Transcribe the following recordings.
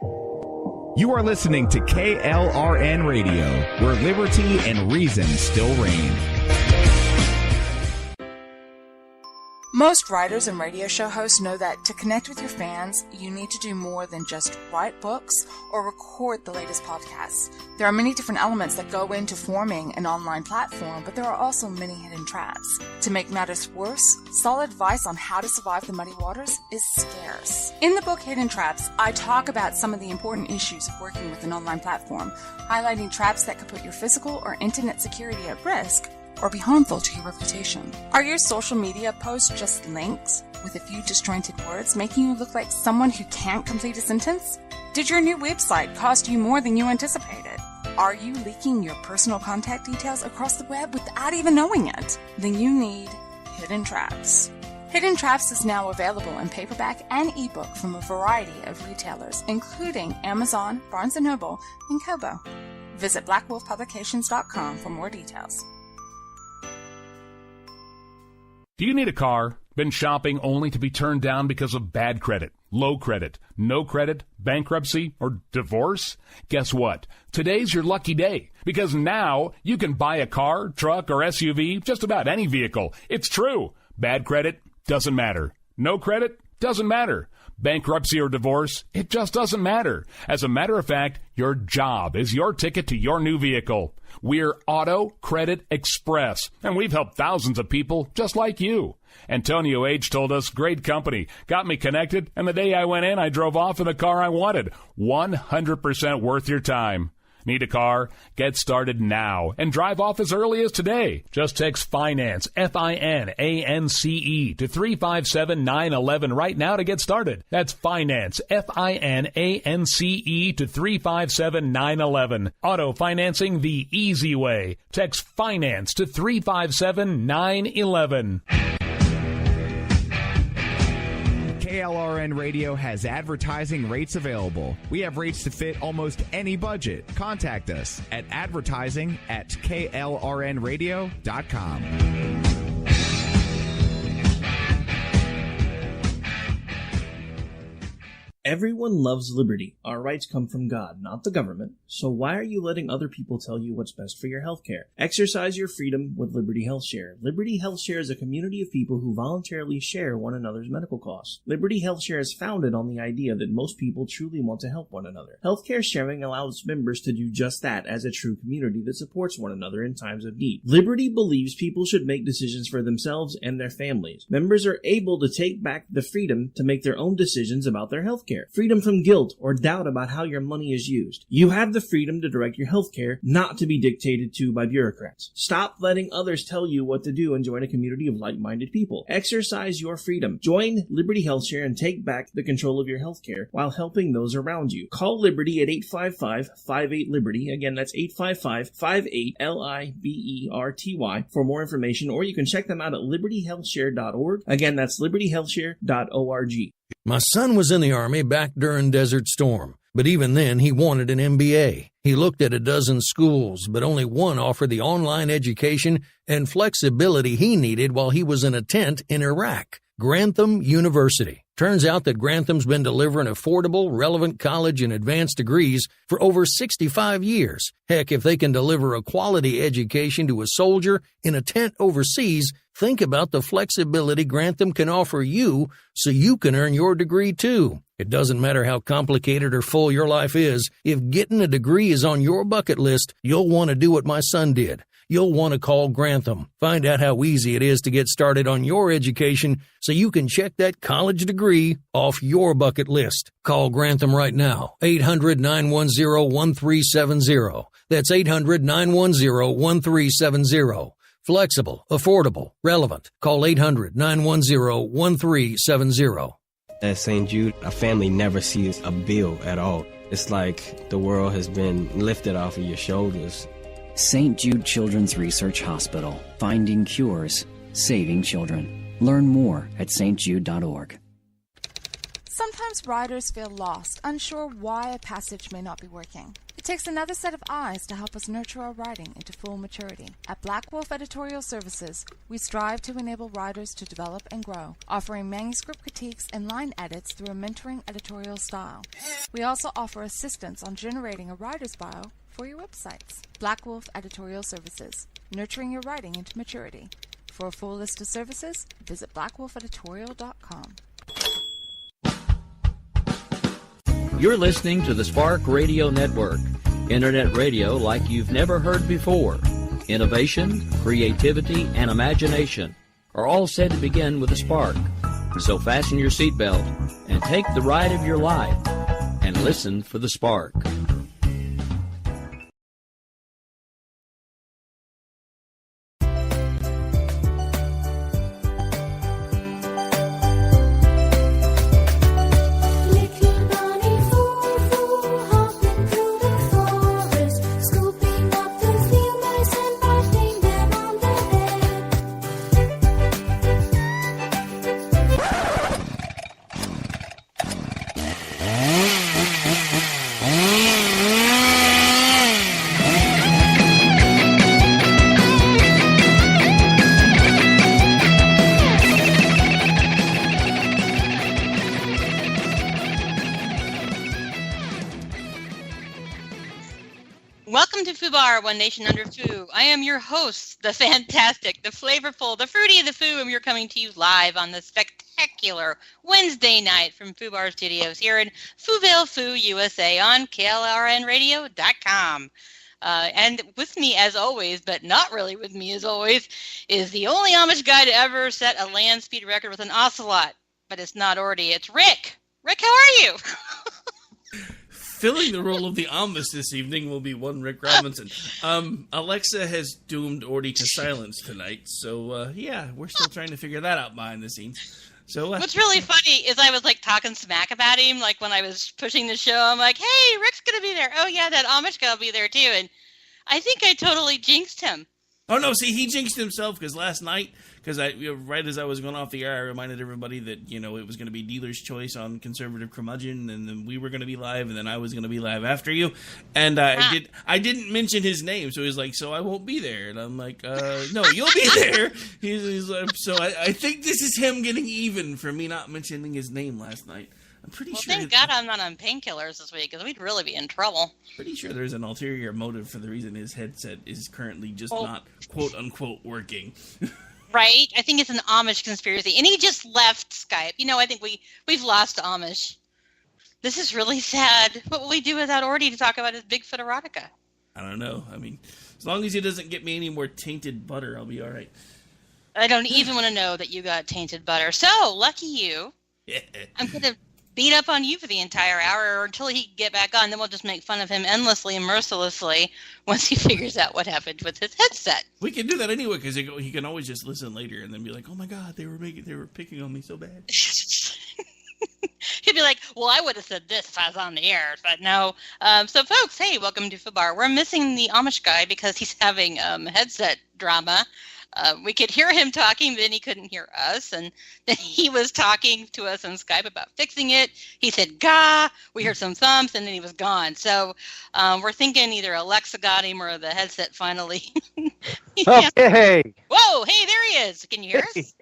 You are listening to KLRN Radio, where liberty and reason still reign. Most writers and radio show hosts know that to connect with your fans, you need to do more than just write books or record the latest podcasts. There are many different elements that go into forming an online platform, but there are also many hidden traps. To make matters worse, solid advice on how to survive the muddy waters is scarce. In the book Hidden Traps, I talk about some of the important issues of working with an online platform, highlighting traps that could put your physical or internet security at risk, or be harmful to your reputation. Are your social media posts just links with a few disjointed words, making you look like someone who can't complete a sentence? Did your new website cost you more than you anticipated? Are you leaking your personal contact details across the web without even knowing it? Then you need Hidden Traps. Hidden Traps is now available in paperback and ebook from a variety of retailers, including Amazon, Barnes & Noble, and Kobo. Visit blackwolfpublications.com for more details. Do you need a car? Been shopping only to be turned down because of bad credit, low credit, no credit, bankruptcy, or divorce? Guess what? Today's your lucky day, because now you can buy a car, truck, or SUV, just about any vehicle. It's true. Bad credit doesn't matter. No credit doesn't matter. Bankruptcy or divorce, it just doesn't matter. As a matter of fact, your job is your ticket to your new vehicle. We're Auto Credit Express, and we've helped thousands of people just like you. Antonio H. told us, great company, got me connected, and the day I went in, I drove off in the car I wanted. 100% worth your time. Need a car? Get started now and drive off as early as today. Just text FINANCE, FINANCE, to 357-911 right now to get started. That's FINANCE, FINANCE, to 357-911. Auto financing the easy way. Text FINANCE to 357-911. KLRN Radio has advertising rates available. We have rates to fit almost any budget. Contact us at advertising@klrnradio.com. Everyone loves liberty. Our rights come from God, not the government. So why are you letting other people tell you what's best for your health care? Exercise your freedom with Liberty Health Share. Liberty Health Share is a community of people who voluntarily share one another's medical costs. Liberty Health Share is founded on the idea that most people truly want to help one another. Healthcare sharing allows members to do just that as a true community that supports one another in times of need. Liberty believes people should make decisions for themselves and their families. Members are able to take back the freedom to make their own decisions about their health care. Freedom from guilt or doubt about how your money is used. You have the freedom to direct your health care, not to be dictated to by bureaucrats. Stop letting others tell you what to do and join a community of like-minded people. Exercise your freedom. Join Liberty Health Share and take back the control of your health care while helping those around you. Call Liberty at 855-58-LIBERTY. Again, that's 855-58-LIBERTY for more information, or you can check them out at libertyhealthshare.org. Again, that's libertyhealthshare.org. My son was in the Army back during Desert Storm, but even then he wanted an MBA. He looked at a dozen schools, but only one offered the online education and flexibility he needed while he was in a tent in Iraq. Grantham University. Turns out that Grantham's been delivering affordable, relevant college and advanced degrees for over 65 years. Heck, if they can deliver a quality education to a soldier in a tent overseas, think about the flexibility Grantham can offer you so you can earn your degree too. It doesn't matter how complicated or full your life is. If getting a degree is on your bucket list, you'll want to do what my son did. You'll want to call Grantham. Find out how easy it is to get started on your education so you can check that college degree off your bucket list. Call Grantham right now. 800-910-1370. That's 800-910-1370. Flexible, affordable, relevant. Call 800-910-1370. At St. Jude, a family never sees a bill at all. It's like the world has been lifted off of your shoulders. St. Jude Children's Research Hospital. Finding cures. Saving children. Learn more at stjude.org. Sometimes writers feel lost, unsure why a passage may not be working. It takes another set of eyes to help us nurture our writing into full maturity. At Black Wolf Editorial Services, we strive to enable writers to develop and grow, offering manuscript critiques and line edits through a mentoring editorial style. We also offer assistance on generating a writer's bio for your websites. Black Wolf Editorial Services, nurturing your writing into maturity. For a full list of services, visit blackwolfeditorial.com. You're listening to the Spark Radio Network, internet radio like you've never heard before. Innovation, creativity, and imagination are all said to begin with a spark. So fasten your seatbelt and take the ride of your life and listen for the spark. Welcome to FOOBAR, One Nation Under Foo. I am your host, the fantastic, the flavorful, the fruity of the Foo, and we're coming to you live on the spectacular Wednesday night from FOOBAR Studios here in Fooville, Foo, USA on KLRNradio.com. And with me, as always, but not really with me as always, is the only Amish guy to ever set a land speed record with an ocelot. But it's not Orty, it's Rick. Rick, how are you? Filling the role of the Amish this evening will be one Rick Robinson. Alexa has doomed Orty to silence tonight, so yeah, we're still trying to figure that out behind the scenes. So what's really funny is I was like talking smack about him, like when I was pushing the show. I'm like, "Hey, Rick's gonna be there. Oh yeah, that Amish guy will be there too." And I think I totally jinxed him. Oh no! See, he jinxed himself because last night, right as I was going off the air, I reminded everybody that it was going to be Dealer's Choice on Conservative Curmudgeon, and then we were going to be live, and then I was going to be live after you, and I didn't mention his name, so he was like, "So I won't be there," and I'm like, "No, you'll be there." He's like, so I think this is him getting even for me not mentioning his name last night. I'm pretty sure. Thank God I'm not on painkillers this week, because we'd really be in trouble. Pretty sure there's an ulterior motive for the reason his headset is currently just not quote unquote working. Right? I think it's an Amish conspiracy, and he just left Skype. I think we've lost Amish. This is really sad. What will we do without Orty to talk about his Bigfoot erotica? I don't know. I mean, as long as he doesn't get me any more tainted butter, I'll be all right. I don't even want to know that you got tainted butter. So lucky you. I'm gonna beat up on you for the entire hour or until he can get back on. Then we'll just make fun of him endlessly and mercilessly once he figures out what happened with his headset. We can do that anyway because he can always just listen later and then be like, "Oh my God, they were picking on me so bad." He'd be like, "Well, I would have said this if I was on the air, but no." So, folks, hey, welcome to FOOBAR. We're missing the Amish guy because he's having headset drama. We could hear him talking, then he couldn't hear us, and then he was talking to us on Skype about fixing it. He said, "Gah!" We heard some thumps, and then he was gone. So we're thinking either Alexa got him or the headset finally. Yeah. Okay. Whoa, hey, there he is. Can you hear us?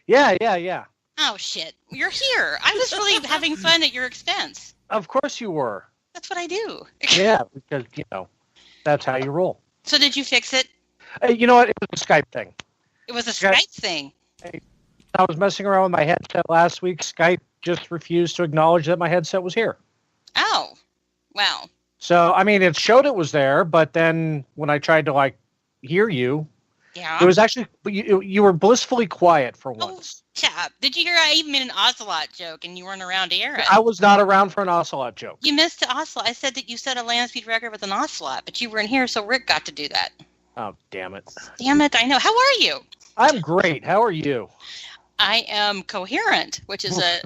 Yeah. Oh, shit. You're here. I was really having fun at your expense. Of course you were. That's what I do. Yeah, because, that's how you roll. So did you fix it? You know what? It was a Skype thing. It was a Skype thing. I was messing around with my headset last week. Skype just refused to acknowledge that my headset was here. Oh, wow. So, I mean, it showed it was there, but then when I tried to, hear you, yeah, it was actually, you were blissfully quiet for once. Yeah. Did you hear I even made an ocelot joke and you weren't around to hear it? I was not around for an ocelot joke. You missed the ocelot. I said that you set a land speed record with an ocelot, but you weren't here, so Rick got to do that. Oh, damn it. Damn it, I know. How are you? I'm great. How are you? I am coherent, which is a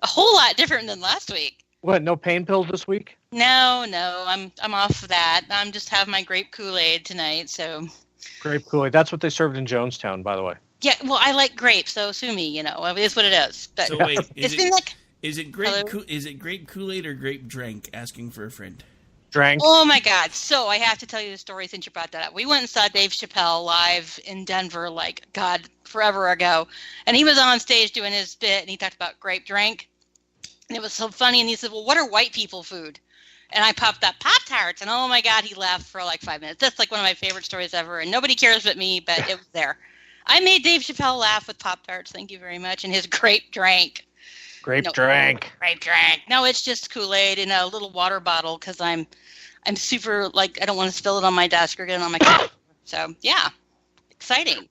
whole lot different than last week. What, no pain pills this week? No, I'm off of that. I'm just having my grape Kool-Aid tonight, so. Grape Kool-Aid. That's what they served in Jonestown, by the way. Yeah, well, I like grapes, so sue me, it is what it is. But so wait, is it grape Kool-Aid or grape drink? Asking for a friend. Drank. Oh my God. So I have to tell you the story since you brought that up. We went and saw Dave Chappelle live in Denver, like, God, forever ago. And he was on stage doing his bit, and he talked about grape drink. And it was so funny. And he said, well, what are white people food? And I popped up Pop-Tarts. And oh my God, he laughed for like 5 minutes. That's like one of my favorite stories ever. And nobody cares but me, but it was there. I made Dave Chappelle laugh with Pop-Tarts. Thank you very much. And his grape drink. Grape drink. No, it's just Kool-Aid in a little water bottle because I'm super, like, I don't want to spill it on my desk or get it on my computer. So, yeah, exciting.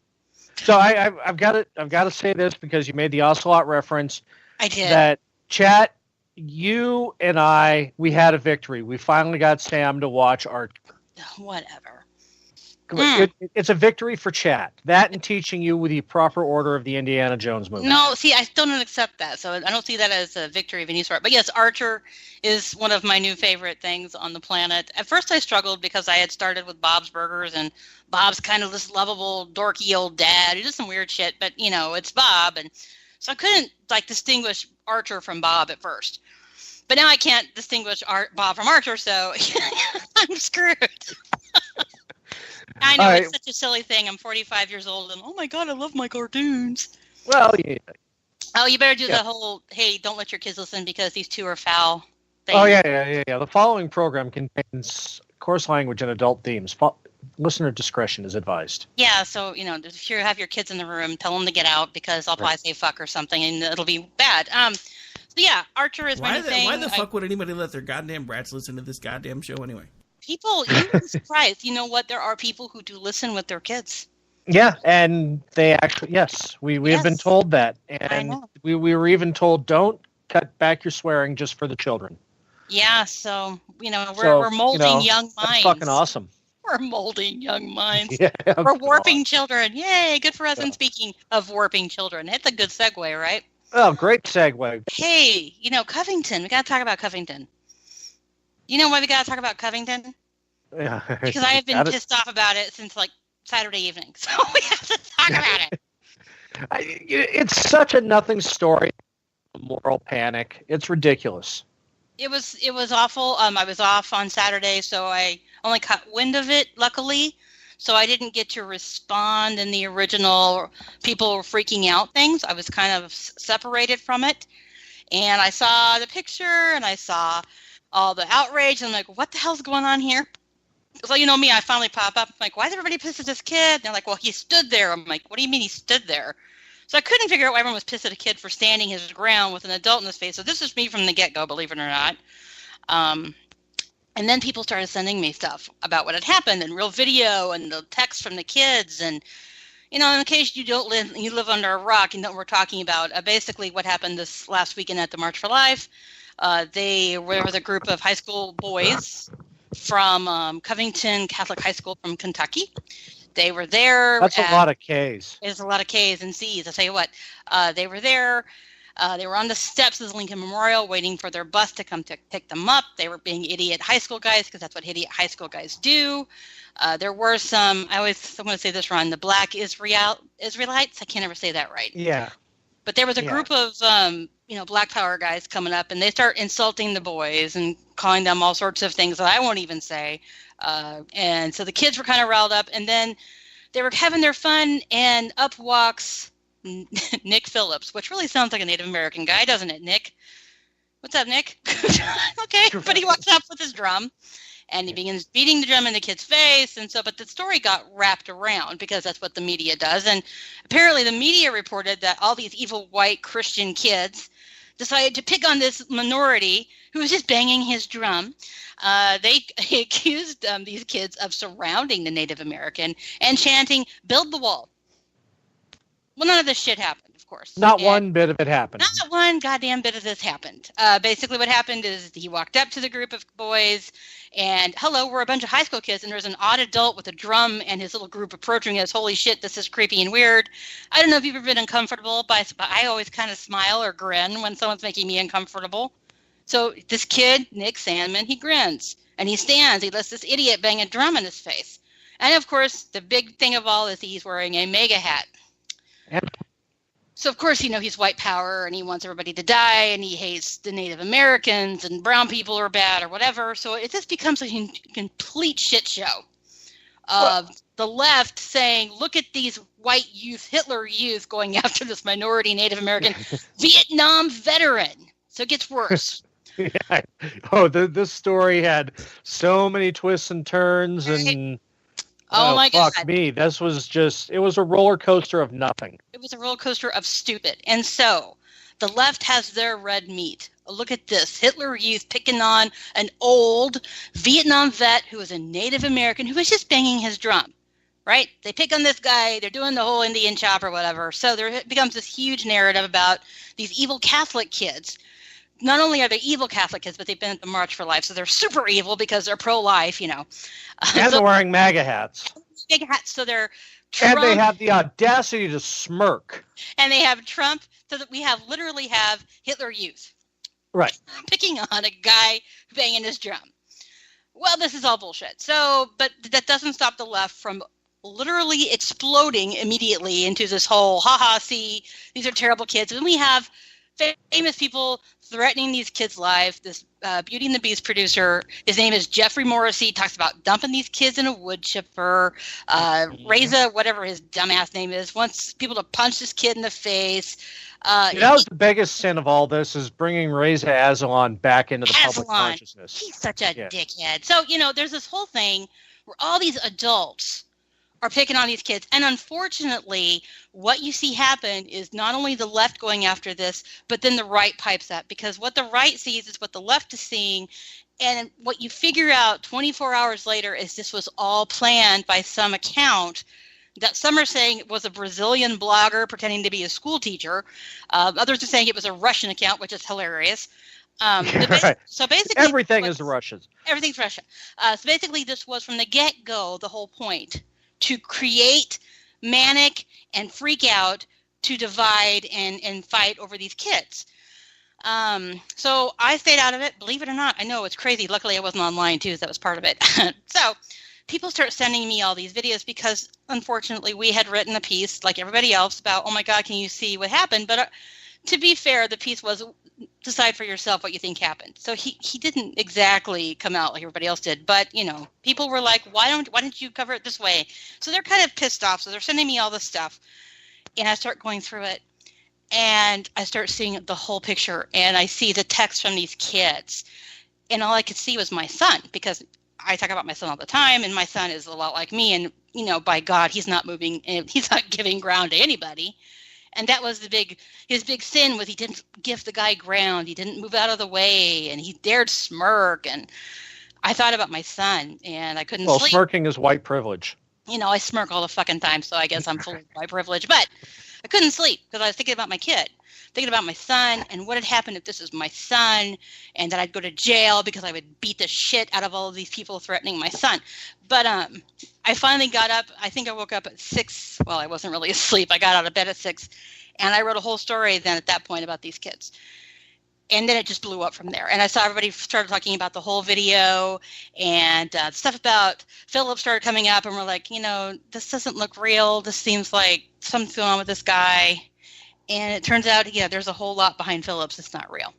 So I've got to say this because you made the Ocelot reference. I did. That chat, you and we had a victory. We finally got Sam to watch Art. Whatever. It's a victory for chat. That and teaching you with the proper order of the Indiana Jones movie. No, see, I still don't accept that. So I don't see that as a victory of any sort. But yes, Archer is one of my new favorite things on the planet. At first I struggled because I had started with Bob's Burgers, and Bob's kind of this lovable, dorky old dad who does some weird shit, but, you know, it's Bob. And so I couldn't, like, distinguish Archer from Bob at first. But now I can't distinguish Bob from Archer, so I'm screwed. I know, it's such a silly thing. I'm 45 years old, and oh my God, I love my cartoons. Well, yeah. Oh, you better do the whole, hey, don't let your kids listen because these two are foul thing. Oh, yeah. The following program contains coarse language and adult themes. Listener discretion is advised. Yeah, so, you know, if you have your kids in the room, tell them to get out because I'll probably say fuck or something, and it'll be bad. So, yeah, Archer is my new thing. Why the fuck would anybody let their goddamn brats listen to this goddamn show anyway? People, you'd be surprised. You know what? There are people who do listen with their kids. Yeah, and they actually, yes, we have been told that. And we were even told, don't cut back your swearing just for the children. Yeah, so, you know, we're molding young minds. That's fucking awesome. We're molding young minds. Yeah, we're warping children. Yay, good for us. And speaking of warping children, it's a good segue, right? Oh, great segue. Hey, you know, Covington. We got to talk about Covington. You know why we got to talk about Covington? Yeah. Because I have been pissed off about it since, like, Saturday evening. So we have to talk about it. It's such a nothing story. Moral panic. It's ridiculous. It was awful. I was off on Saturday, so I only caught wind of it, luckily. So I didn't get to respond in the original people were freaking out things. I was kind of separated from it. And I saw the picture, and I saw all the outrage. And I'm like, what the hell's going on here? So, you know me, I finally pop up. I'm like, why is everybody pissed at this kid? And they're like, well, he stood there. I'm like, what do you mean he stood there? So I couldn't figure out why everyone was pissed at a kid for standing his ground with an adult in his face. So this is me from the get-go, believe it or not. And then people started sending me stuff about what had happened and real video and the text from the kids. And, you know, in case you live under a rock, you know what we're talking about. Basically what happened this last weekend at the March for Life. There was a group of high school boys from Covington Catholic High School from Kentucky. They were there. That's a lot of Ks. It's a lot of Ks and Cs. I'll tell you what. They were there. They were on the steps of the Lincoln Memorial waiting for their bus to come to pick them up. They were being idiot high school guys because that's what idiot high school guys do. There were some, I'm going to say this wrong, the black Israelites. I can't ever say that right. Yeah. But there was a group of, black power guys coming up, and they start insulting the boys and calling them all sorts of things that I won't even say. And so the kids were kind of riled up, and then they were having their fun, and up walks Nick Phillips, which really sounds like a Native American guy, doesn't it, Nick? What's up, Nick? Okay, but he walks up with his drum, and he begins beating the drum in the kid's face, and so, but the story got wrapped around because that's what the media does, and apparently the media reported that all these evil white Christian kids decided to pick on this minority who was just banging his drum. They accused these kids of surrounding the Native American and chanting, "Build the wall." Well, none of this shit happened, of course. Not one bit of it happened. Not one goddamn bit of this happened. Basically what happened is he walked up to the group of boys and, hello, we're a bunch of high school kids, and there's an odd adult with a drum and his little group approaching us. Holy shit, this is creepy and weird. I don't know if you've ever been uncomfortable, but I always kind of smile or grin when someone's making me uncomfortable. So this kid, Nick Sandman, he grins, and he stands. He lets this idiot bang a drum in his face. And, of course, the big thing of all is he's wearing a MAGA hat. So, of course, he's white power and he wants everybody to die and he hates the Native Americans and brown people are bad or whatever. So it just becomes a complete shit show of the left saying, look at these white youth, Hitler youth going after this minority Native American Vietnam veteran. So it gets worse. Yeah. Oh, this story had so many twists and turns and... Oh my God. Fuck me. This was it was a roller coaster of nothing. It was a roller coaster of stupid. And so the left has their red meat. Look at this. Hitler Youth picking on an old Vietnam vet who was a Native American who was just banging his drum, right? They pick on this guy. They're doing the whole Indian chop or whatever. So there becomes this huge narrative about these evil Catholic kids. Not only are they evil Catholic kids, but they've been at the March for Life. So they're super evil because they're pro-life, And they're wearing MAGA hats. MAGA hats. So they're Trump. And they have the audacity to smirk. And they have Trump. So that we literally have Hitler Youth. Right. Picking on a guy banging his drum. Well, this is all bullshit. So, but that doesn't stop the left from literally exploding immediately into this whole, see, these are terrible kids. And we have famous people threatening these kids' lives. This Beauty and the Beast producer, his name is Jeffrey Morrissey, talks about dumping these kids in a wood chipper. Reza, whatever his dumbass name is, wants people to punch this kid in the face. That was the biggest sin of all this, is bringing Reza Aslan back into the public consciousness. He's such a dickhead. So, there's this whole thing where all these adults are picking on these kids. And unfortunately, what you see happen is not only the left going after this, but then the right pipes up. Because what the right sees is what the left is seeing. And what you figure out 24 hours later is this was all planned by some account that some are saying it was a Brazilian blogger pretending to be a school teacher. Others are saying it was a Russian account, which is hilarious. Right. So basically, everything is the Russians. Everything's Russia. So basically, this was from the get-go the whole point, to create manic and freak out, to divide and fight over these kids. So I stayed out of it. Believe it or not, I know it's crazy. Luckily, I wasn't online too, so that was part of it. So people start sending me all these videos because, unfortunately, we had written a piece like everybody else about, oh my God, can you see what happened? But to be fair, the piece was decide for yourself what you think happened. So he didn't exactly come out like everybody else did, but people were like, why didn't you cover it this way? So they're kind of pissed off. So they're sending me all this stuff, and I start going through it, and I start seeing the whole picture, and I see the text from these kids, and all I could see was my son, because I talk about my son all the time, and my son is a lot like me, and by God, he's not moving, he's not giving ground to anybody. And that was his big sin was he didn't give the guy ground. He didn't move out of the way, and he dared smirk. And I thought about my son, and I couldn't sleep. Well, smirking is white privilege. I smirk all the fucking time, so I guess I'm full of white privilege. But I couldn't sleep because I was thinking about my kid, thinking about my son, and what had happened if this was my son, and that I'd go to jail because I would beat the shit out of all of these people threatening my son. But I finally got up. I think I woke up at 6. Well, I wasn't really asleep. I got out of bed at 6, and I wrote a whole story then at that point about these kids. And then it just blew up from there. And I saw everybody started talking about the whole video, and stuff about Philip started coming up, and we're like, this doesn't look real. This seems like something's going on with this guy. And it turns out, there's a whole lot behind Phillips. It's not real.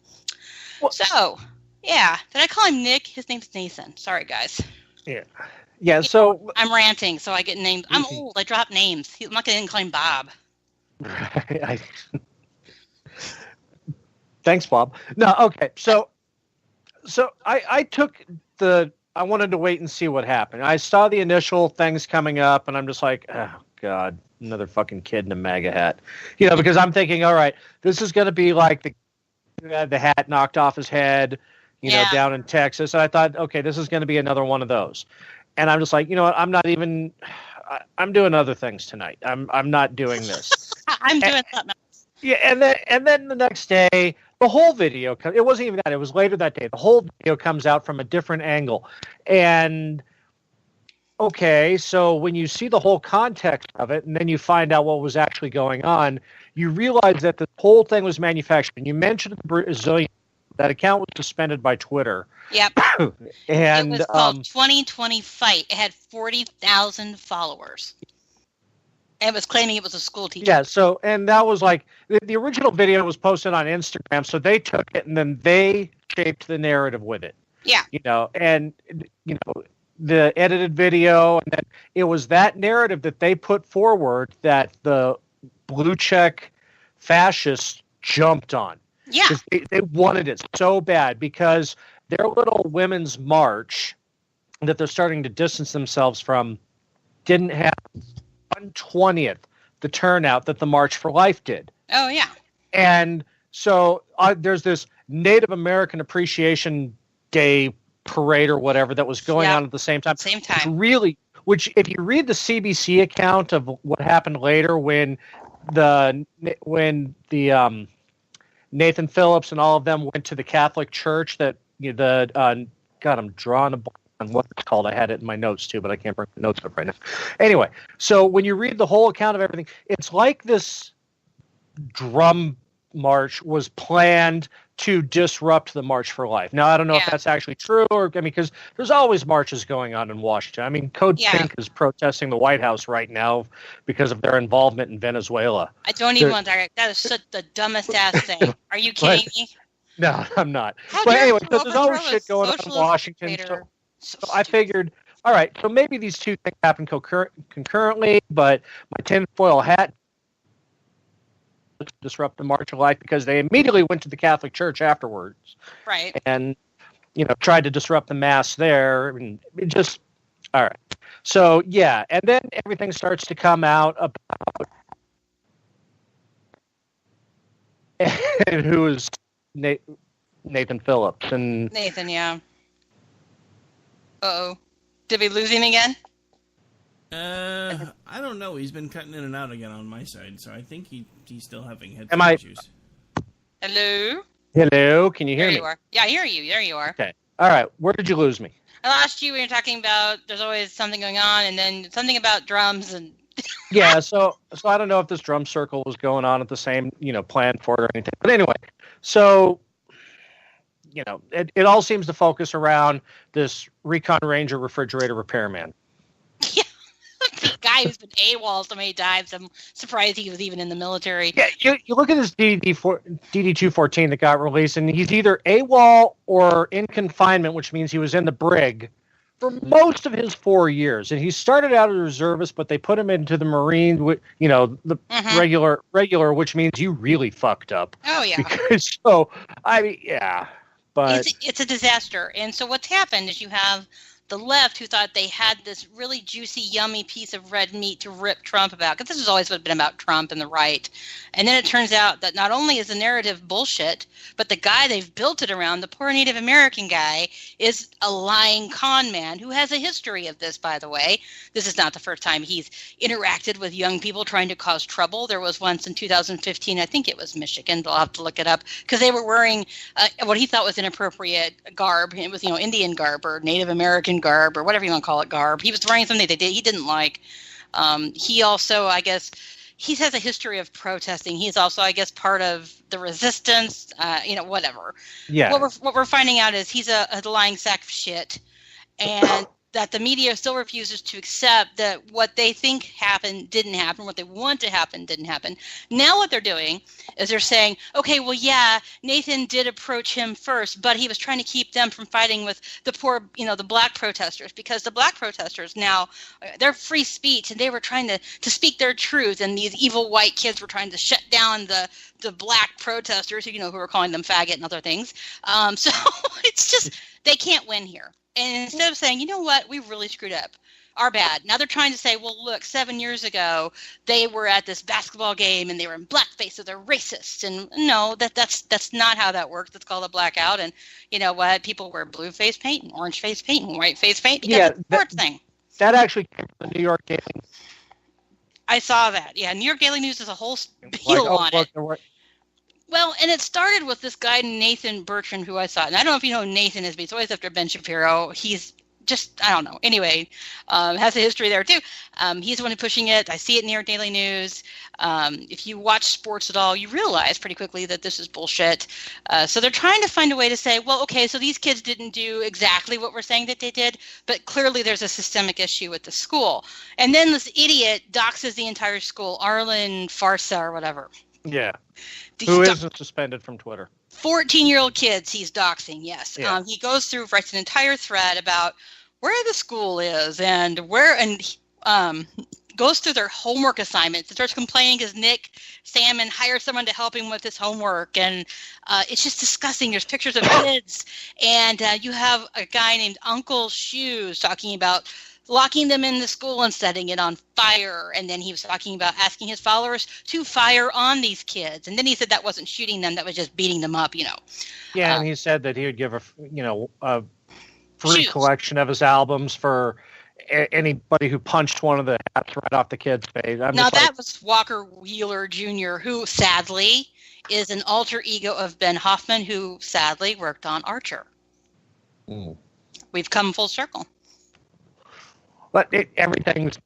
Well, so, yeah. Did I call him Nick? His name's Nathan. Sorry, guys. Yeah. Yeah, so... I'm ranting, so I get named. I'm old. I drop names. I'm not going to claim Bob. Right. Thanks, Bob. No, okay. So I took I wanted to wait and see what happened. I saw the initial things coming up, and I'm just like, oh, God, another fucking kid in a MAGA hat. Because I'm thinking, all right, this is going to be like the hat knocked off his head, down in Texas. And I thought, okay, this is going to be another one of those. And I'm just like, I'm not even, I'm doing other things tonight. I'm not doing this. I'm doing something else. Yeah, and then the next day, the whole video, it wasn't even that, it was later that day. The whole video comes out from a different angle. And, okay, so when you see the whole context of it, and then you find out what was actually going on, you realize that the whole thing was manufactured. And you mentioned the Brazilian, that account was suspended by Twitter. Yep. And it was called 2020 Fight. It had 40,000 followers. And was claiming it was a school teacher. Yeah, so, and that was like, the original video was posted on Instagram, so they took it and then they shaped the narrative with it. Yeah. And, the edited video, and then it was that narrative that they put forward that the blue check fascists jumped on. Yeah. They wanted it so bad because their little women's march that they're starting to distance themselves from didn't have 1/20th the turnout that the March for Life did. Oh, yeah. And so there's this Native American Appreciation Day parade or whatever that was going on at the same time. Same time. Which if you read the CBC account of what happened later when the Nathan Phillips and all of them went to the Catholic Church that I'm drawing a blank on what it's called. I had it in my notes too, but I can't bring the notes up right now. Anyway, so when you read the whole account of everything, it's like this drum march was planned to disrupt the March for Life. Now, I don't know if that's actually true, because there's always marches going on in Washington. I mean, Code Pink is protesting the White House right now because of their involvement in Venezuela. I don't even want to. That is such the dumbest ass thing. Are you kidding me? No, I'm not. But anyway, so there's always shit going on in Washington. So I figured, all right, so maybe these two things happen concurrently, but my tinfoil hat disrupt the March of Life because they immediately went to the Catholic Church afterwards. Right. And, tried to disrupt the mass there. And it just, all right. So, yeah. And then everything starts to come out about who is Nathan Phillips. And Nathan, yeah. Uh-oh. Did we lose him again? I don't know. He's been cutting in and out again on my side, so I think he's still having headphone issues. Hello? Hello? Can you hear me? There you are. Yeah, I hear you. There you are. Okay. All right. Where did you lose me? I lost you when you're talking about there's always something going on, and then something about drums and... Yeah, so I don't know if this drum circle was going on at the same, plan for it or anything. But anyway, so... it all seems to focus around this Recon Ranger refrigerator repairman. Yeah, the guy who's been AWOL so many times. I'm surprised he was even in the military. Yeah, you look at this DD-214 that got released, and he's either AWOL or in confinement, which means he was in the brig for most of his 4 years. And he started out as a reservist, but they put him into the Marines, the regular, which means you really fucked up. Oh, yeah. Because, yeah. But it's a disaster. And so what's happened is you have the left who thought they had this really juicy, yummy piece of red meat to rip Trump about, because this has always been about Trump and the right. And then it turns out that not only is the narrative bullshit, but the guy they've built it around, the poor Native American guy, is a lying con man who has a history of this, by the way. This is not the first time he's interacted with young people trying to cause trouble. There was once in 2015, I think it was Michigan, but I'll have to look it up, because they were wearing what he thought was inappropriate garb. It was, Indian garb or Native American garb or whatever you want to call it, garb. He was wearing something he didn't like. He also, I guess, he has a history of protesting. He's also, I guess, part of the resistance, whatever. Yeah. What we're finding out is he's a lying sack of shit, and that the media still refuses to accept that what they think happened didn't happen, what they want to happen didn't happen. Now what they're doing is they're saying, okay, well, yeah, Nathan did approach him first, but he was trying to keep them from fighting with the poor, the black protesters, because the black protesters now, they're free speech, and they were trying to speak their truth, and these evil white kids were trying to shut down the black protesters, who were calling them faggot and other things. So it's just, they can't win here. And instead of saying, you know what, we really screwed up, our bad. Now they're trying to say, well, look, 7 years ago, they were at this basketball game and they were in blackface, so they're racist. And no, that's not how that works. It's called a blackout. And you know what? People wear blue face paint and orange face paint and white face paint because it's a sports thing. That actually came from the New York Daily. I saw that. Yeah, New York Daily News has a whole spiel on it. Well, and it started with this guy, Nathan Bertrand, who I saw. And I don't know if you know who Nathan is, but he's always after Ben Shapiro. He's just, I don't know. Anyway, has a history there too. He's the one who's pushing it. I see it in New York Daily News. If you watch sports at all, you realize pretty quickly that this is bullshit. So they're trying to find a way to say, well, okay, so these kids didn't do exactly what we're saying that they did, but clearly there's a systemic issue with the school. And then this idiot doxes the entire school, Arlen Farsa or whatever. Yeah. Who isn't suspended from Twitter? 14-year-old kids he's doxing, yes. Yeah. He writes an entire thread about where the school is and goes through their homework assignments and starts complaining because Nick Salmon hires someone to help him with his homework. And it's just disgusting. There's pictures of kids. And you have a guy named Uncle Shoes talking about locking them in the school and setting it on fire. And then he was talking about asking his followers to fire on these kids. And then he said that wasn't shooting them, that was just beating them up, Yeah, and he said that he would give a free collection of his albums for anybody who punched one of the hats right off the kid's face. That was Walker Wheeler Jr., who sadly is an alter ego of Ben Hoffman, who sadly worked on Archer. Mm. We've come full circle. But everything's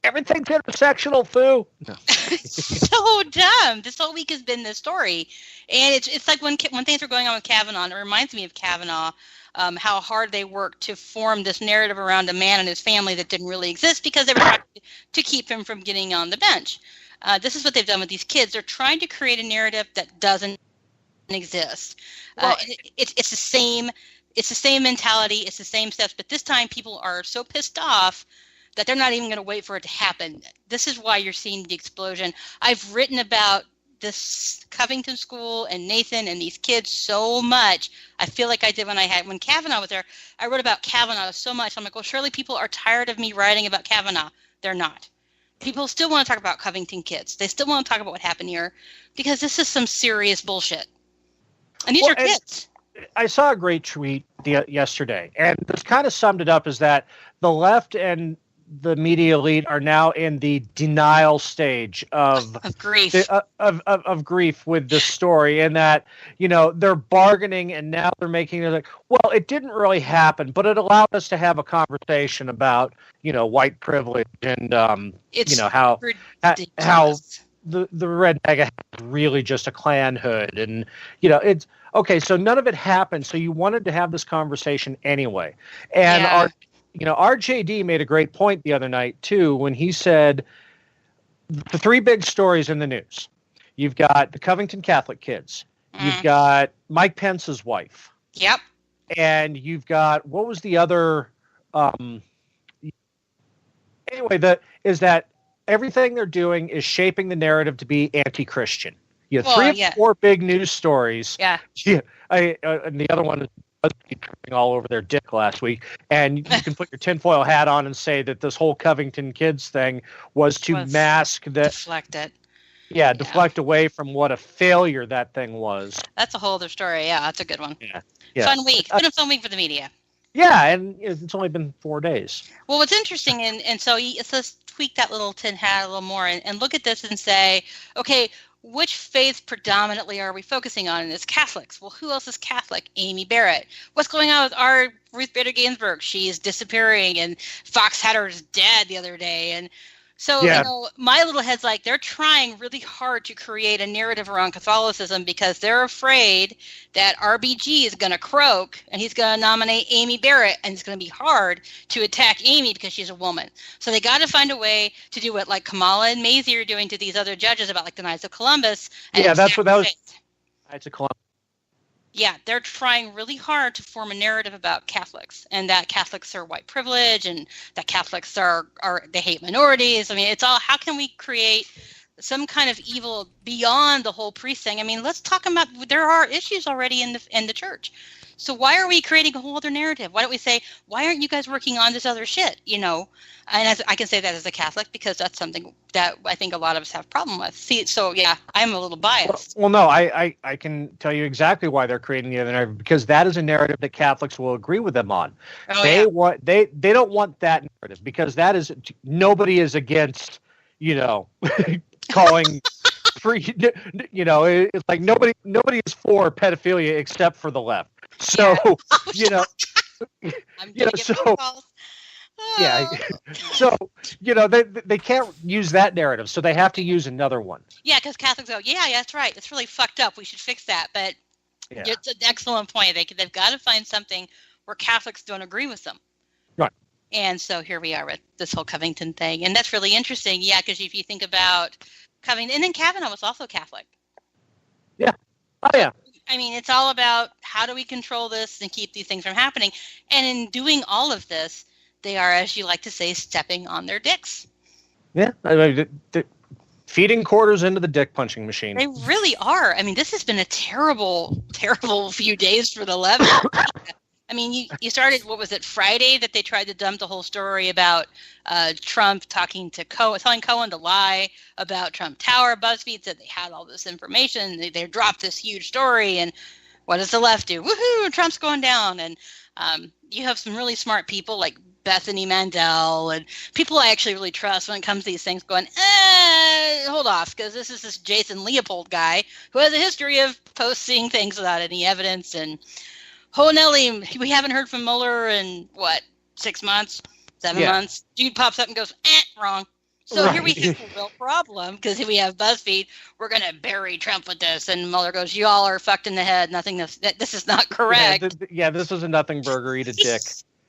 intersectional, Foo. No. It's so dumb. This whole week has been this story. And it's like when things were going on with Kavanaugh, and it reminds me of Kavanaugh, how hard they worked to form this narrative around a man and his family that didn't really exist because they were trying to keep him from getting on the bench. This is what they've done with these kids. They're trying to create a narrative that doesn't exist. It's the same. It's the same mentality. It's the same steps. But this time people are so pissed off that they're not even going to wait for it to happen. This is why you're seeing the explosion. I've written about this Covington school and Nathan and these kids so much. I feel like I did when Kavanaugh was there. I wrote about Kavanaugh so much. I'm like, well, surely people are tired of me writing about Kavanaugh. They're not. People still want to talk about Covington kids. They still want to talk about what happened here because this is some serious bullshit. And these are kids. I saw a great tweet yesterday, and this kind of summed it up, is that the left and the media elite are now in the denial stage of grief of grief with this story, and that they're bargaining, and now they're making it like, well, it didn't really happen, but it allowed us to have a conversation about white privilege and how the redneck is really just a Klan hood, and it's okay. So none of it happened. So you wanted to have this conversation anyway, and RJD made a great point the other night too when he said the three big stories in the news. You've got the Covington Catholic kids. You've got Mike Pence's wife. Yep. And you've got, what was the other? Anyway, is that everything they're doing is shaping the narrative to be anti-Christian. You have three or four big news stories. Yeah. And the other one is tripping all over their dick last week, and you can put your tinfoil hat on and say that this whole Covington kids thing was to mask that, deflect it. Yeah, deflect away from what a failure that thing was. That's a whole other story. Yeah, that's a good one. Yeah. Fun week. It's been a fun week for the media. Yeah, and it's only been 4 days. Well, what's interesting, and so it says tweak that little tin hat a little more and look at this and say, okay, which faith predominantly are we focusing on? And it's Catholics. Well, who else is Catholic? Amy Barrett. What's going on with our Ruth Bader Ginsburg? She's disappearing, and Fox had her dead the other day. And so, my little head's like, they're trying really hard to create a narrative around Catholicism because they're afraid that RBG is going to croak and he's going to nominate Amy Barrett, and it's going to be hard to attack Amy because she's a woman. So they got to find a way to do what like Kamala and Maisie are doing to these other judges about like the Knights of Columbus. And that's what that was. Knights of Columbus. Yeah, they're trying really hard to form a narrative about Catholics and that Catholics are white privilege and that Catholics are they hate minorities. I mean, it's all, how can we create some kind of evil beyond the whole priest thing? I mean, let's talk about, there are issues already in the church. So why are we creating a whole other narrative? Why don't we say, why aren't you guys working on this other shit? And I can say that as a Catholic because that's something that I think a lot of us have a problem with. See, so yeah, I'm a little biased. Well, no, I can tell you exactly why they're creating the other narrative, because that is a narrative that Catholics will agree with them on. They don't want that narrative because that is, nobody is against, calling free, it's like nobody is for pedophilia except for the left. So, I'm going to get phone calls. Yeah. So, they can't use that narrative, so they have to use another one. Yeah, because Catholics go, yeah, that's right. It's really fucked up. We should fix that. But it's an excellent point. They've got to find something where Catholics don't agree with them. Right. And so here we are with this whole Covington thing. And that's really interesting. Yeah, because if you think about Covington, and then Kavanaugh was also Catholic. Yeah. Oh, yeah. I mean, it's all about how do we control this and keep these things from happening. And in doing all of this, they are, as you like to say, stepping on their dicks. Yeah. I mean, feeding quarters into the dick punching machine. They really are. I mean, this has been a terrible, terrible few days for the left. I mean, you started, what was it, Friday, that they tried to dump the whole story about Trump talking to telling Cohen to lie about Trump Tower. BuzzFeed said they had all this information. They dropped this huge story. And what does the left do? Woohoo, Trump's going down. And you have some really smart people like Bethany Mandel and people I actually really trust when it comes to these things going, hold off, because this is this Jason Leopold guy who has a history of posting things without any evidence. And oh, Nelly, we haven't heard from Mueller in, 6 months, 7 months? Dude pops up and goes, wrong. So Here we have a real problem, because we have BuzzFeed. We're going to bury Trump with this. And Mueller goes, y'all are fucked in the head. This is not correct. Yeah, this is a nothing burger. Eat a dick.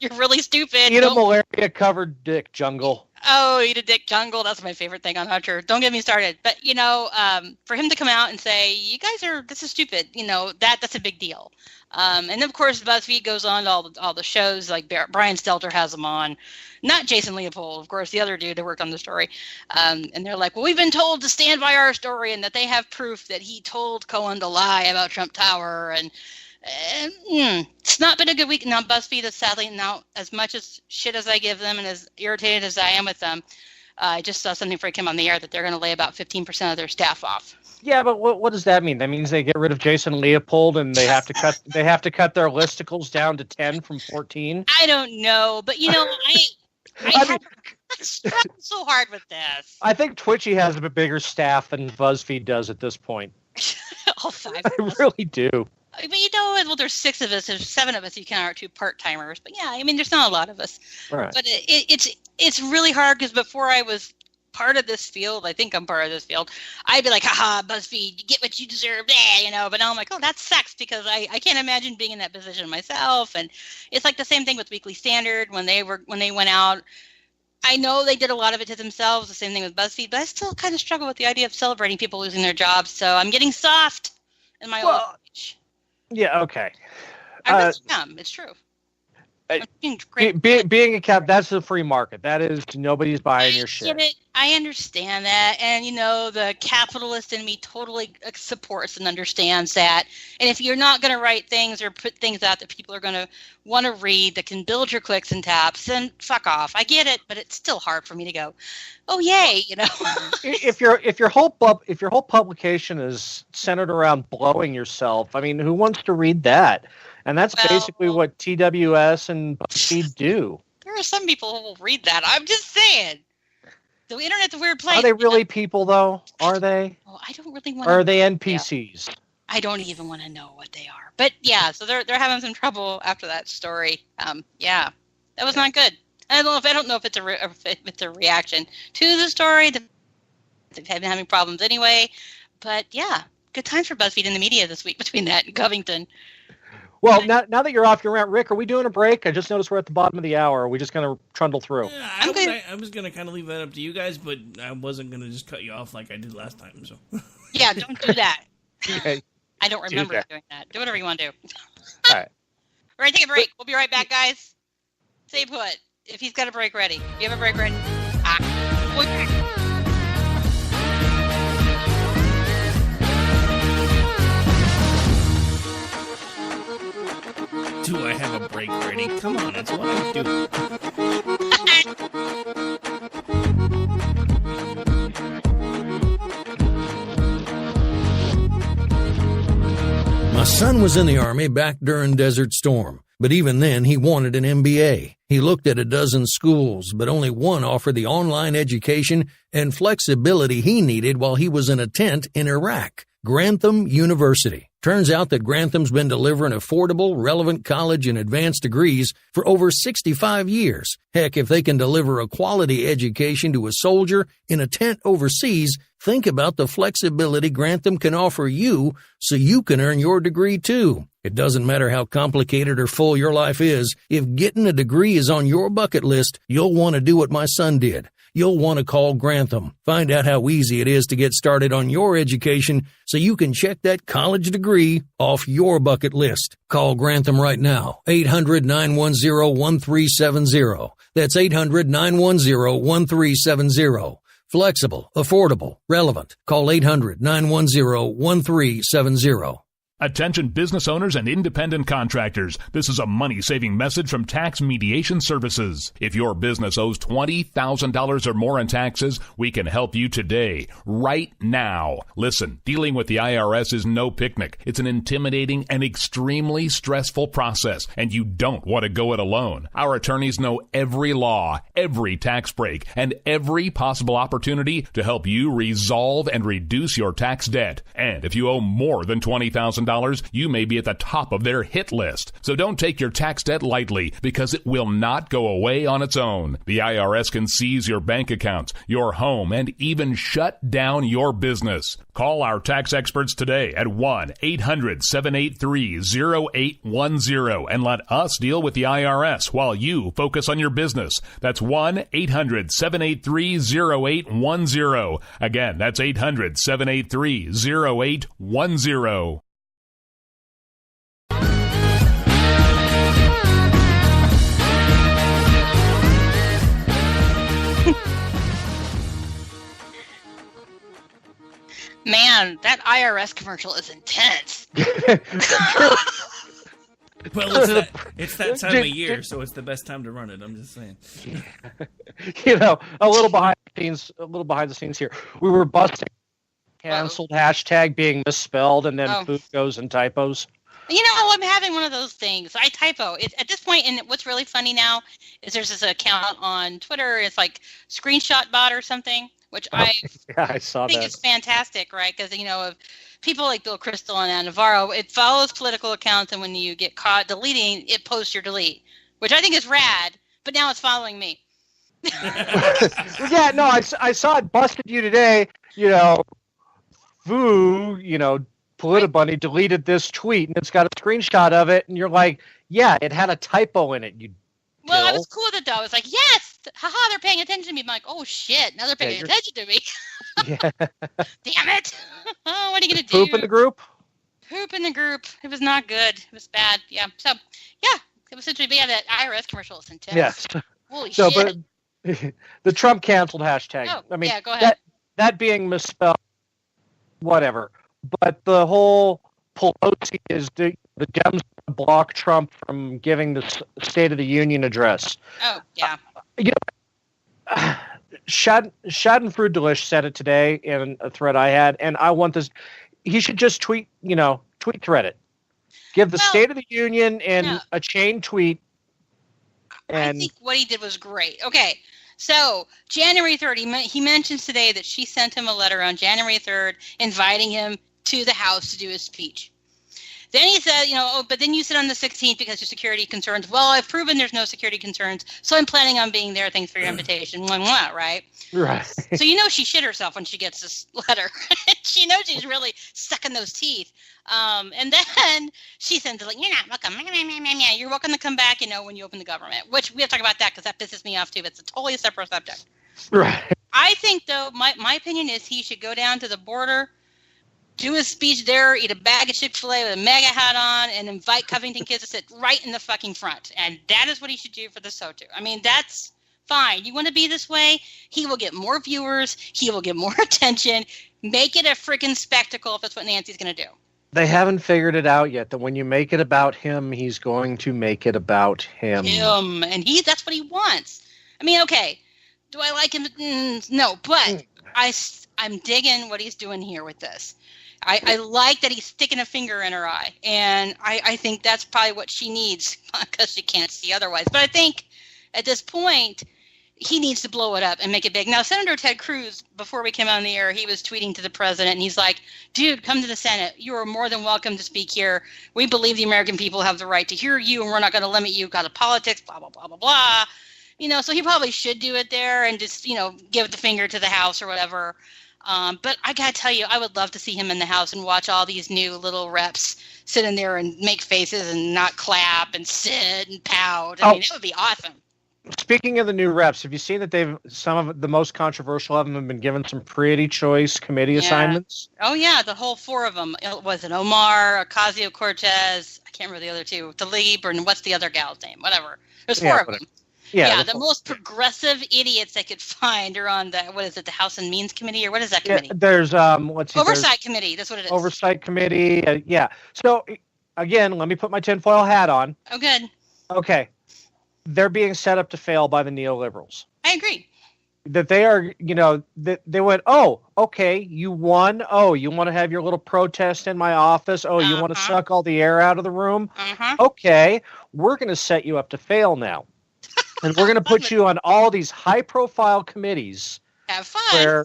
You're really stupid. Eat a malaria-covered dick, Jungle. Oh, eat a dick, Jungle. That's my favorite thing on Hunter. Don't get me started. But, for him to come out and say, you guys this is stupid, that's a big deal. And of course, BuzzFeed goes on to all the shows, like Brian Stelter has them on. Not Jason Leopold, of course, the other dude that worked on the story. And they're like, well, we've been told to stand by our story and that they have proof that he told Cohen to lie about Trump Tower. And it's not been a good week. Now, BuzzFeed is sadly now, as much as shit as I give them and as irritated as I am with them, I just saw something before I came on the air that they're going to lay about 15% of their staff off. Yeah, but what does that mean? That means they get rid of Jason Leopold and they have to cut their listicles down to 10 from 14. I don't know, but I struggled so hard with this. I think Twitchy has a bigger staff than BuzzFeed does at this point. All 5 of I us. really do. But there's 6 of us. There's 7 of us. You count our 2 part-timers. But yeah, there's not a lot of us. Right. But it's really hard because before I was part of this field, I think I'm part of this field, I'd be like, haha, BuzzFeed, you get what you deserve, but now I'm like, oh, that sucks because I can't imagine being in that position myself. And it's like the same thing with Weekly Standard when they went out. I know they did a lot of it to themselves, the same thing with BuzzFeed, but I still kind of struggle with the idea of celebrating people losing their jobs. So I'm getting soft in my old age. Yeah, okay. I really am. It's true. Being a cap, that's the free market. That is, nobody's buying your shit. Get it. I understand that. And, the capitalist in me totally supports and understands that. And if you're not going to write things or put things out that people are going to want to read that can build your clicks and taps, then fuck off. I get it, but it's still hard for me to go, oh, yay, If your whole publication is centered around blowing yourself, who wants to read that? And that's basically what TWS and BuzzFeed do. There are some people who will read that. I'm just saying. The internet's a weird place. Are they really people, though? Are they? Well, I don't really want to. Or are they NPCs? Yeah. I don't even want to know what they are. But yeah, so they're having some trouble after that story. Yeah, that was not good. I don't know if it's a reaction to the story. They've been having problems anyway. But yeah, good times for BuzzFeed in the media this week between that and Covington. Well, now that you're off your rant, Rick, are we doing a break? I just noticed we're at the bottom of the hour. Are we just going to trundle through? Yeah, I was going to kind of leave that up to you guys, but I wasn't going to just cut you off like I did last time. So yeah, don't do that. Okay. I don't remember doing that. Do whatever you want to do. All right. We're going to take a break. We'll be right back, guys. Stay put. If he's got a break ready. If you have a break ready. We'll be back. Do I have a break ready? Come on, that's what I do. My son was in the Army back during Desert Storm, but even then he wanted an MBA. He looked at a dozen schools, but only one offered the online education and flexibility he needed while he was in a tent in Iraq. Grantham University. Turns out that Grantham's been delivering affordable, relevant college and advanced degrees for over 65 years. Heck, if they can deliver a quality education to a soldier in a tent overseas, think about the flexibility Grantham can offer you so you can earn your degree too. It doesn't matter how complicated or full your life is. If getting a degree is on your bucket list, you'll want to do what my son did. You'll want to call Grantham. Find out how easy it is to get started on your education so you can check that college degree off your bucket list. Call Grantham right now. 800-910-1370. That's 800-910-1370. Flexible, affordable, relevant. Call 800-910-1370. Attention business owners and independent contractors. This is a money-saving message from Tax Mediation Services. If your business owes $20,000 or more in taxes, we can help you today, right now. Listen, dealing with the IRS is no picnic. It's an intimidating and extremely stressful process, and you don't want to go it alone. Our attorneys know every law, every tax break, and every possible opportunity to help you resolve and reduce your tax debt. And if you owe more than $20,000, you may be at the top of their hit list. So don't take your tax debt lightly, because it will not go away on its own. The IRS can seize your bank accounts, your home, and even shut down your business. Call our tax experts today at 1-800-783-0810 and let us deal with the IRS while you focus on your business. That's 1-800-783-0810. Again, that's 800-783-0810. Man, that IRS commercial is intense. Well, it's that time of year, so it's the best time to run it. I'm just saying. A little behind the scenes here. We were busting canceled hashtag being misspelled, and then food goes and typos. I'm having one of those things. I typo. At this point, and what's really funny now is there's this account on Twitter. It's like Screenshot Bot or something, which I think is fantastic, right? Because, of people like Bill Crystal and Anna Navarro, it follows political accounts, and when you get caught deleting, it posts your delete, which I think is rad, but now it's following me. Yeah, no, I saw it busted you today, Politibunny deleted this tweet, and it's got a screenshot of it, and you're like, yeah, it had a typo in it, Well, I was cool with it, though. I was like, yes! Haha, they're paying attention to me. I'm like, oh, shit, now they're paying attention to me. Yeah. Damn it! Oh, what are you going to do? Poop in the group? Poop in the group. It was not good. It was bad. Yeah. So, yeah, it was essentially, that IRS commercial is intense. Yes. Holy shit. But the Trump canceled hashtag. Oh, yeah, go ahead. That being misspelled, whatever. But the whole Pelosi is the Dems block Trump from giving the State of the Union address. Oh, yeah. Schadenfreude said it today in a thread I had, and I want this. He should just tweet thread it. Give the State of the Union in a chain tweet. And I think what he did was great. Okay. So, January 3rd, he mentions today that she sent him a letter on January 3rd inviting him to the House to do his speech. Then he said, but then you said on the 16th because of security concerns. Well, I've proven there's no security concerns, so I'm planning on being there. Thanks for your invitation. Right? Right. So she shit herself when she gets this letter. She knows she's really sucking those teeth. And then she sends it like, you're not welcome. You're welcome to come back, when you open the government. Which we have to talk about that because that pisses me off too. It's a totally separate subject. Right. I think, though, my opinion is he should go down to the border, do his speech there, eat a bag of Chick-fil-A with a MAGA hat on, and invite Covington kids to sit right in the fucking front. And that is what he should do for the SOTU. I mean, that's fine. You want to be this way? He will get more viewers. He will get more attention. Make it a freaking spectacle if that's what Nancy's going to do. They haven't figured it out yet, that when you make it about him, he's going to make it about him. And that's what he wants. I mean, okay, do I like him? No, but I'm digging what he's doing here with this. I like that he's sticking a finger in her eye, and I think that's probably what she needs because she can't see otherwise. But I think at this point, he needs to blow it up and make it big. Now, Senator Ted Cruz, before we came on the air, he was tweeting to the president, and he's like, dude, come to the Senate. You are more than welcome to speak here. We believe the American people have the right to hear you, and we're not going to limit you because of politics, blah, blah, blah, blah, blah. So he probably should do it there and just, give the finger to the House or whatever. But I got to tell you, I would love to see him in the House and watch all these new little reps sit in there and make faces and not clap and sit and pout. I mean, it would be awesome. Speaking of the new reps, have you seen that some of the most controversial of them have been given some pretty choice committee assignments? Oh, yeah, the whole 4 of them. Was it Omar, Ocasio-Cortez, I can't remember the other 2, Tlaib, or what's the other gal's name? Whatever. There's 4 of them. Yeah, the most progressive idiots I could find are on the House and Means Committee, or what is that committee? There's Oversight Committee. That's what it is. Oversight Committee. Yeah. So again, let me put my tinfoil hat on. Oh, good. Okay, they're being set up to fail by the neoliberals. I agree. That they are, that they went, oh, okay, you won. Oh, you want to have your little protest in my office. Oh, you want to suck all the air out of the room. Okay, we're going to set you up to fail now. And we're going to put you on all these high-profile committees. Have fun.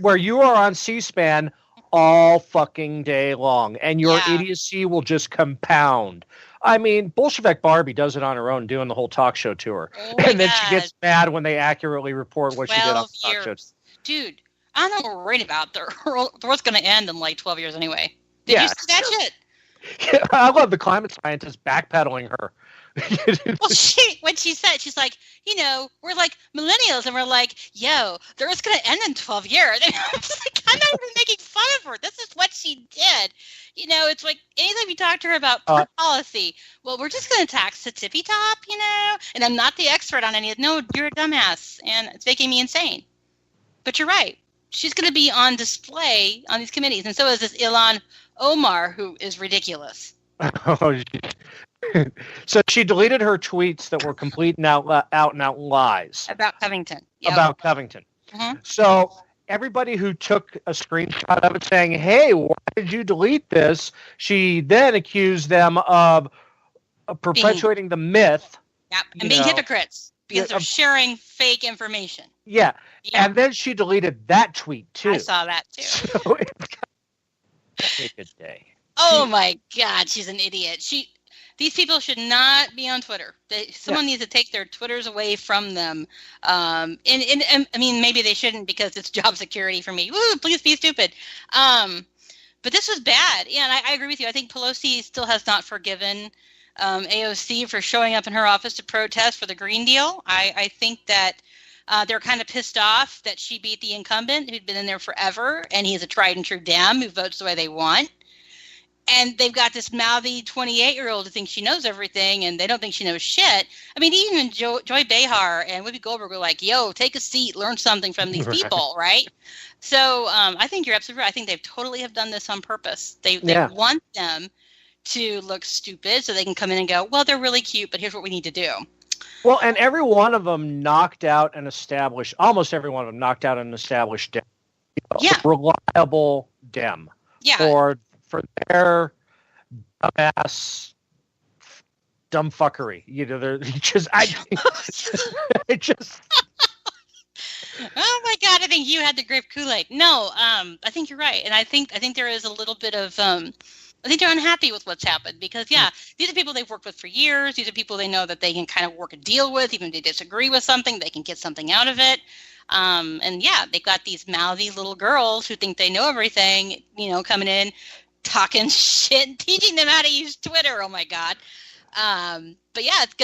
Where you are on C-SPAN all fucking day long, and your idiocy will just compound. I mean, Bolshevik Barbie does it on her own, doing the whole talk show tour, and then she gets mad when they accurately report what she did on the talk shows. Dude, I don't know what we're worried about. The world's going to end in like 12 years anyway. Did you see that shit? Yeah, I love the climate scientists backpedaling her. Well, when she said, she's like, we're like millennials, and we're like, yo, the Earth's going to end in 12 years. And it's like, I'm not even making fun of her. This is what she did. It's like anytime you talk to her about policy, well, we're just going to tax the tippy top, and I'm not the expert on any of it. No, you're a dumbass, and it's making me insane. But you're right. She's going to be on display on these committees, and so is this Ilhan Omar, who is ridiculous. So she deleted her tweets that were complete and out and out lies about Covington. Yep. About Covington. Mm-hmm. So everybody who took a screenshot of it saying, "Hey, why did you delete this?" She then accused them of perpetuating the myth. Yep, and being hypocrites because they're sharing fake information. Yeah, and then she deleted that tweet too. I saw that too. So it's a good day. Oh my God, she's an idiot. These people should not be on Twitter. Someone needs to take their Twitters away from them. And I mean, maybe they shouldn't because it's job security for me. Woo, please be stupid. But this was bad. Yeah, and I agree with you. I think Pelosi still has not forgiven AOC for showing up in her office to protest for the Green Deal. I think that they're kind of pissed off that she beat the incumbent who'd been in there forever, and he's a tried and true Dem who votes the way they want. And they've got this mouthy 28-year-old who thinks she knows everything, and they don't think she knows shit. I mean, even Joy Behar and Whoopi Goldberg were like, yo, take a seat, learn something from these people, right? So I think you're absolutely right. I think they totally have done this on purpose. They want them to look stupid so they can come in and go, well, they're really cute, but here's what we need to do. Well, and every one of them knocked out an established, almost every one of them knocked out an established Dem. Reliable Dem. Yeah. For their dumbass dumb fuckery. They're just it just oh my God, I think you had the grape Kool-Aid. No, I think you're right. And I think there is a little bit of I think they're unhappy with what's happened because these are people they've worked with for years. These are people they know that they can kind of work a deal with, even if they disagree with something, they can get something out of it. And they've got these mouthy little girls who think they know everything, coming in, talking shit, teaching them how to use Twitter. Oh my God. But it's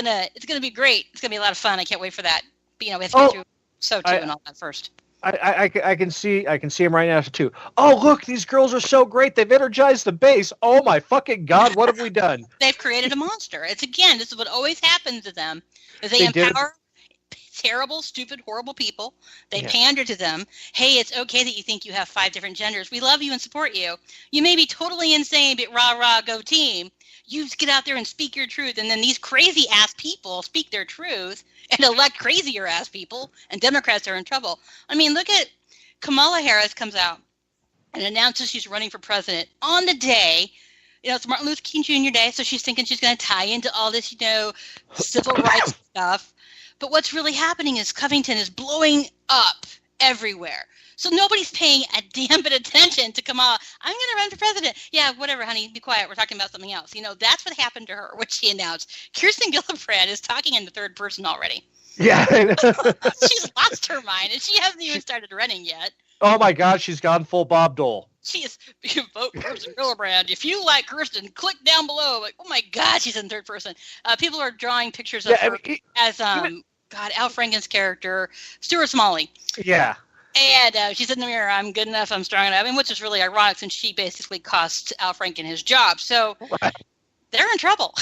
gonna be great. It's gonna be a lot of fun. I can't wait for that. But, we have to get through SO2 and all that first. I can see him right now too. Oh, look, these girls are so great. They've energized the base. Oh my fucking God, what have we done? They've created a monster. This is what always happens to them. Is they empower terrible, stupid, horrible people. They pander to them. Hey, it's okay that you think you have 5 different genders. We love you and support you. You may be totally insane, but rah, rah, go team. You just get out there and speak your truth. And then these crazy ass people speak their truth and elect crazier ass people. And Democrats are in trouble. I mean, look at Kamala Harris comes out and announces she's running for president on the day. It's Martin Luther King Jr. Day. So she's thinking she's going to tie into all this, civil rights stuff. But what's really happening is Covington is blowing up everywhere. So nobody's paying a damn bit of attention to Kamala. I'm going to run for president. Yeah, whatever, honey. Be quiet. We're talking about something else. That's what happened to her when she announced. Kirsten Gillibrand is talking in the third person already. Yeah. She's lost her mind, and she hasn't even started running yet. Oh, my God. She's gone full Bob Dole. She is, vote Kirsten Gillibrand. If you like Kirsten, click down below. Like, oh, my God, she's in third person. People are drawing pictures of her as, Al Franken's character, Stuart Smalley. Yeah. And she's in the mirror, I'm good enough, I'm strong enough, which is really ironic since she basically cost Al Franken his job. So they're in trouble.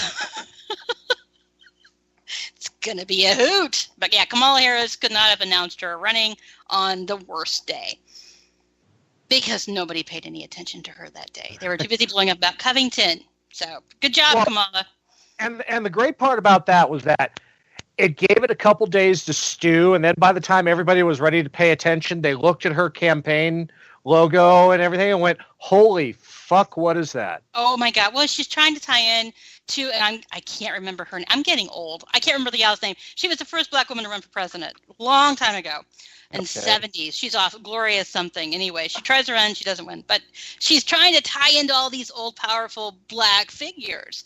It's going to be a hoot. But yeah, Kamala Harris could not have announced her running on the worst day because nobody paid any attention to her that day. They were too busy blowing up about Covington. So good job, Kamala. And the great part about that was that it gave it a couple days to stew, and then by the time everybody was ready to pay attention, they looked at her campaign logo and everything and went, holy fuck, what is that? Oh, my God. Well, she's trying to tie in to, and I can't remember her name. I'm getting old. I can't remember the gal's name. She was the first black woman to run for president a long time ago in the 70s. She's off. Gloria something. Anyway, she tries to run. She doesn't win. But she's trying to tie into all these old, powerful black figures.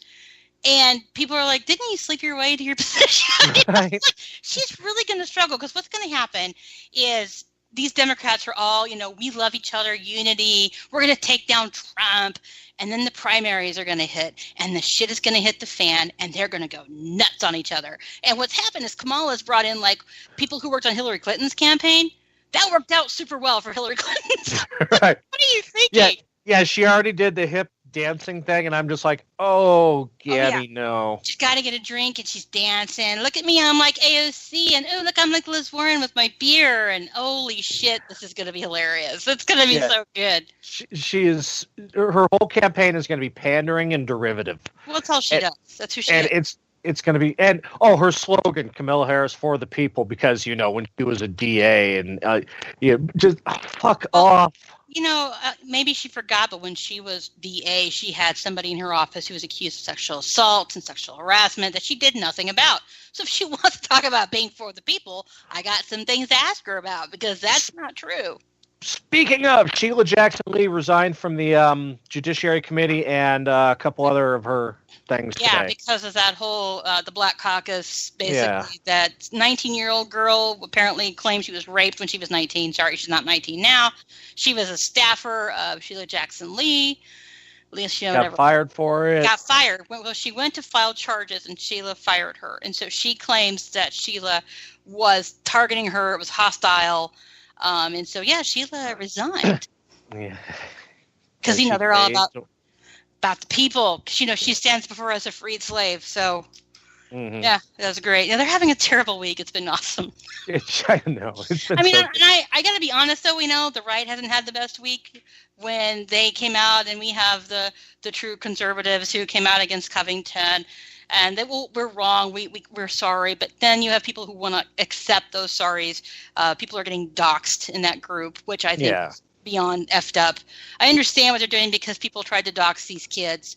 And people are like, didn't you sleep your way to your position? Like, she's really going to struggle because what's going to happen is these Democrats are all, we love each other, unity. We're going to take down Trump. And then the primaries are going to hit and the shit is going to hit the fan and they're going to go nuts on each other. And what's happened is Kamala's brought in like people who worked on Hillary Clinton's campaign. That worked out super well for Hillary Clinton. Right. What are you thinking? Yeah, she already did the hip dancing thing, and I'm just like, oh, Gabby, no. She's got to get a drink, and she's dancing. Look at me, I'm like AOC, and oh, look, I'm like Liz Warren with my beer, and holy shit, this is going to be hilarious. It's going to be so good. She is, her whole campaign is going to be pandering and derivative. Well, that's all she does. That's who she is. And it's going to be, and her slogan, Kamala Harris for the people, because, when she was a DA, and just fuck off. Maybe she forgot, but when she was DA, she had somebody in her office who was accused of sexual assault and sexual harassment that she did nothing about. So if she wants to talk about being for the people, I got some things to ask her about because that's not true. Speaking of, Sheila Jackson Lee resigned from the Judiciary Committee and a couple other of her things today. Because of that whole, the Black Caucus, basically, that 19-year-old girl apparently claimed she was raped when she was 19. Sorry, she's not 19 now. She was a staffer of Sheila Jackson Lee. Got fired for it. Got fired. Well, she went to file charges, and Sheila fired her. And so she claims that Sheila was targeting her. It was hostile. And so, Sheila resigned. Yeah. Because, they're all about the people. She stands before us a freed slave. So, that was great. They're having a terrible week. It's been awesome. I know. I got to be honest, though. We know the right hasn't had the best week when they came out, and we have the true conservatives who came out against Covington. And we're wrong. We're sorry. But then you have people who want to accept those sorries. People are getting doxxed in that group, which I think is beyond effed up. I understand what they're doing because people tried to dox these kids.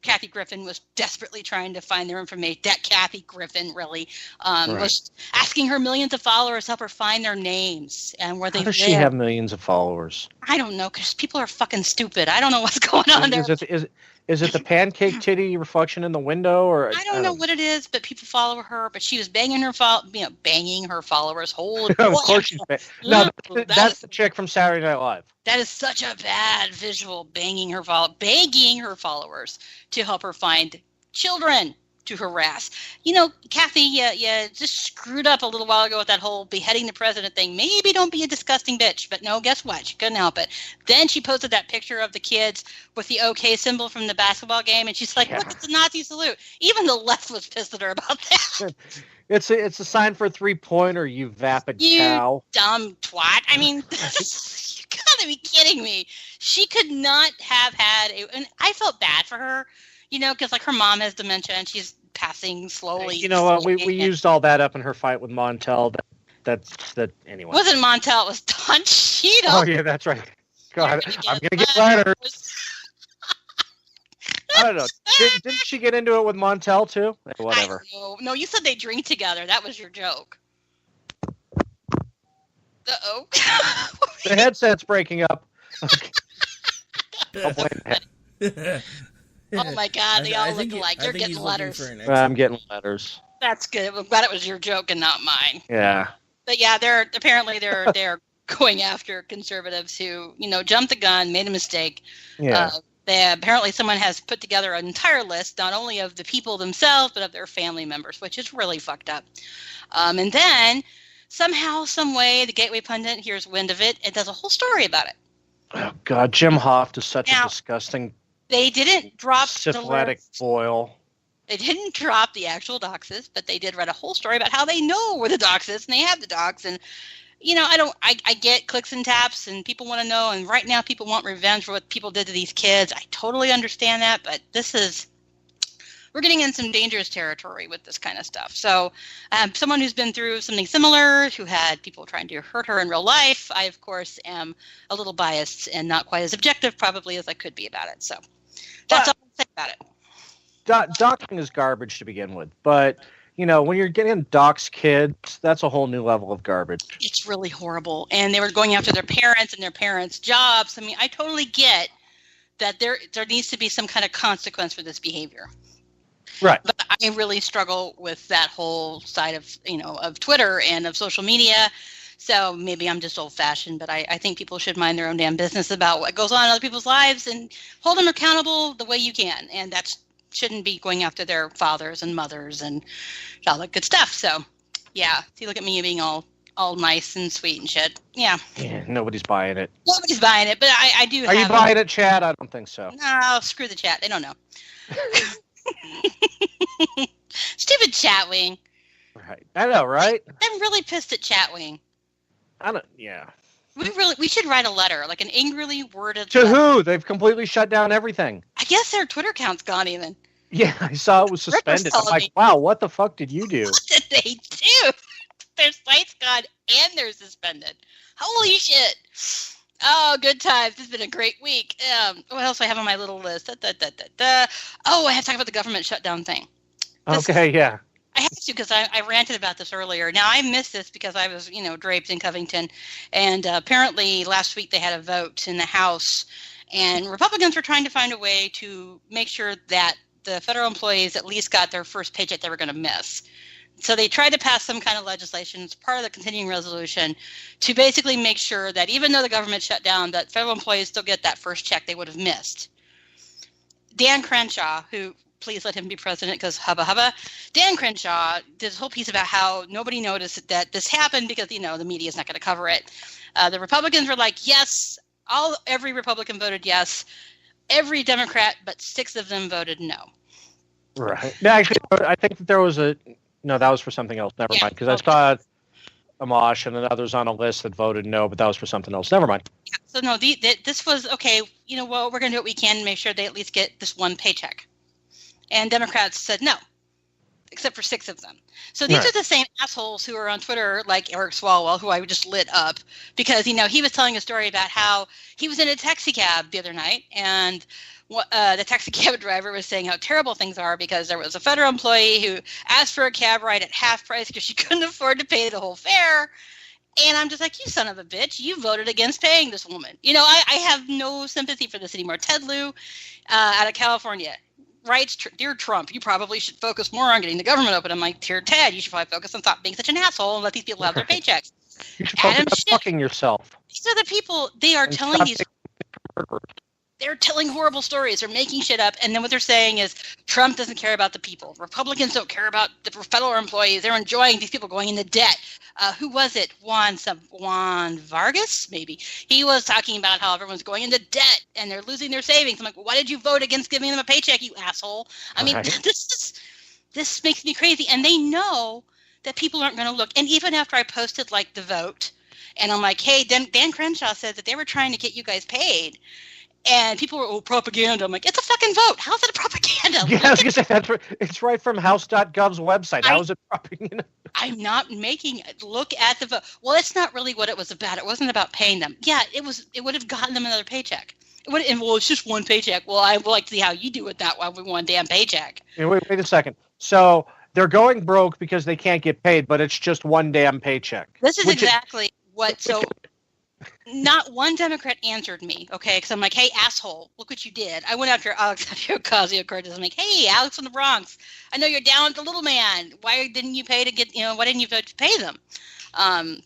Kathy Griffin was desperately trying to find their information. That Kathy Griffin really was asking her millions of followers to help her find their names and where they live. How does she have millions of followers? I don't know, because people are fucking stupid. I don't know what's going on there. Is it the pancake titty reflection in the window, or I don't know what it is, but people follow her. But she was banging her banging her followers. Holy, of course she's that's the chick from Saturday Night Live. That is such a bad visual, banging her followers to help her find children to harass. Kathy, you just screwed up a little while ago with that whole beheading the president thing. Maybe don't be a disgusting bitch. But no, guess what? She couldn't help it. Then she posted that picture of the kids with the OK symbol from the basketball game, and she's like, look, it's a Nazi salute. Even the left was pissed at her about that. It's a sign for a 3-pointer, you vapid cow. You dumb twat. I mean, you gotta be kidding me. She could not have had and I felt bad for her. Because like her mom has dementia and she's passing slowly. We used all that up in her fight with Montel. That's anyway. It wasn't Montel, it was Don Cheadle. Oh yeah, that's right. God, I'm gonna get letters. I don't know. Didn't she get into it with Montel too? Whatever. No, you said they drink together. That was your joke. Uh-oh. The headset's breaking up. Okay. I'll blame that. Oh my God, they all look alike. You're getting letters. I'm getting letters. That's good. I'm glad it was your joke and not mine. Yeah. But yeah, they're going after conservatives who, jumped the gun, made a mistake. Yeah. Apparently someone has put together an entire list, not only of the people themselves, but of their family members, which is really fucked up. And then somehow, some way, the Gateway Pundit hears wind of it and does a whole story about it. Oh God, Jim Hoft is such a disgusting. They didn't drop syphilitic foil. They didn't drop the actual doxes, but they did write a whole story about how they know where the dox is and they have the dox. And I get clicks and taps and people want to know. And right now people want revenge for what people did to these kids. I totally understand that, but we're getting in some dangerous territory with this kind of stuff. So someone who's been through something similar, who had people trying to hurt her in real life, I, of course, am a little biased and not quite as objective probably as I could be about it. So that's all I'll say about it. Doxing is garbage to begin with. But, when you're getting dox kids, that's a whole new level of garbage. It's really horrible. And they were going after their parents and their parents' jobs. I mean, I totally get that there needs to be some kind of consequence for this behavior. Right. But I really struggle with that whole side of Twitter and of social media. So maybe I'm just old-fashioned, but I think people should mind their own damn business about what goes on in other people's lives and hold them accountable the way you can. And that shouldn't be going after their fathers and mothers and all that good stuff. So, yeah. See, look at me being all nice and sweet and shit. Yeah. Yeah, nobody's buying it. Nobody's buying it, but I do. Are you buying it, Chad? I don't think so. No, screw the chat. They don't know. Stupid Chatwing. Right. I know, right? I'm really pissed at Chatwing. Yeah. We should write a letter, like an angrily worded to letter. who? They've completely shut down everything. I guess their Twitter account's gone even. Yeah, I saw it was suspended. I'm like, wow, what the fuck did you do? What did they do? Their site's gone and they're suspended. Holy shit. Oh, good times. This has been a great week. What else do I have on my little list? Oh, I have to talk about the government shutdown thing. Okay, yeah. I have to because I ranted about this earlier. Now, I missed this because I was, draped in Covington. And apparently last week they had a vote in the House. And Republicans were trying to find a way to make sure that the federal employees at least got their first paycheck they were going to miss. So they tried to pass some kind of legislation as part of the continuing resolution to basically make sure that even though the government shut down, that federal employees still get that first check they would have missed. Dan Crenshaw, who, please let him be president because hubba hubba, Dan Crenshaw did this whole piece about how nobody noticed that this happened because, the media is not going to cover it. The Republicans were like, yes, every Republican voted yes. Every Democrat, but 6 of them voted no. Right. No, actually, I think that there was no, that was for something else. Never mind. Because I saw Amash and then others on a list that voted no, but that was for something else. Never mind. Yeah, so no, this was, okay, we're going to do what we can to make sure they at least get this one paycheck. And Democrats said no, except for 6 of them. So these are the same assholes who are on Twitter, like Eric Swalwell, who I just lit up, because, he was telling a story about how he was in a taxi cab the other night, and the taxi cab driver was saying how terrible things are because there was a federal employee who asked for a cab ride at half price because she couldn't afford to pay the whole fare. And I'm just like, you son of a bitch, you voted against paying this woman. I have no sympathy for this anymore. Ted Lieu out of California writes, dear Trump, you probably should focus more on getting the government open. I'm like, dear Ted, you should probably focus on stop being such an asshole and let these people have their paychecks. You should focus on fucking yourself. These are the people, they are telling these... They're telling horrible stories. They're making shit up. And then what they're saying is Trump doesn't care about the people. Republicans don't care about the federal employees. They're enjoying these people going into debt. Who was it? Juan Vargas, maybe. He was talking about how everyone's going into debt and they're losing their savings. I'm like, well, why did you vote against giving them a paycheck, you asshole? I mean, this makes me crazy. And they know that people aren't going to look. And even after I posted, the vote, and I'm like, hey, Dan Crenshaw said that they were trying to get you guys paid. And people were, propaganda. I'm like, it's a fucking vote. How is it a propaganda? Yeah, I was going to say, it's right from House.gov's website. How is it propaganda? I'm not making it. Look at the vote. Well, it's not really what it was about. It wasn't about paying them. Yeah, it would have gotten them another paycheck. Well, it's just one paycheck. Well, I would like to see how you do it that way with one damn paycheck. Wait a second. So they're going broke because they can't get paid, but it's just one damn paycheck. This is exactly what. So, not one Democrat answered me. Okay, because I'm like, hey, asshole, look what you did. I went after Alex Ocasio-Cortez. I'm like, hey, Alex from the Bronx, I know you're down with the little man. Why didn't you pay to get? Why didn't you vote to pay them? I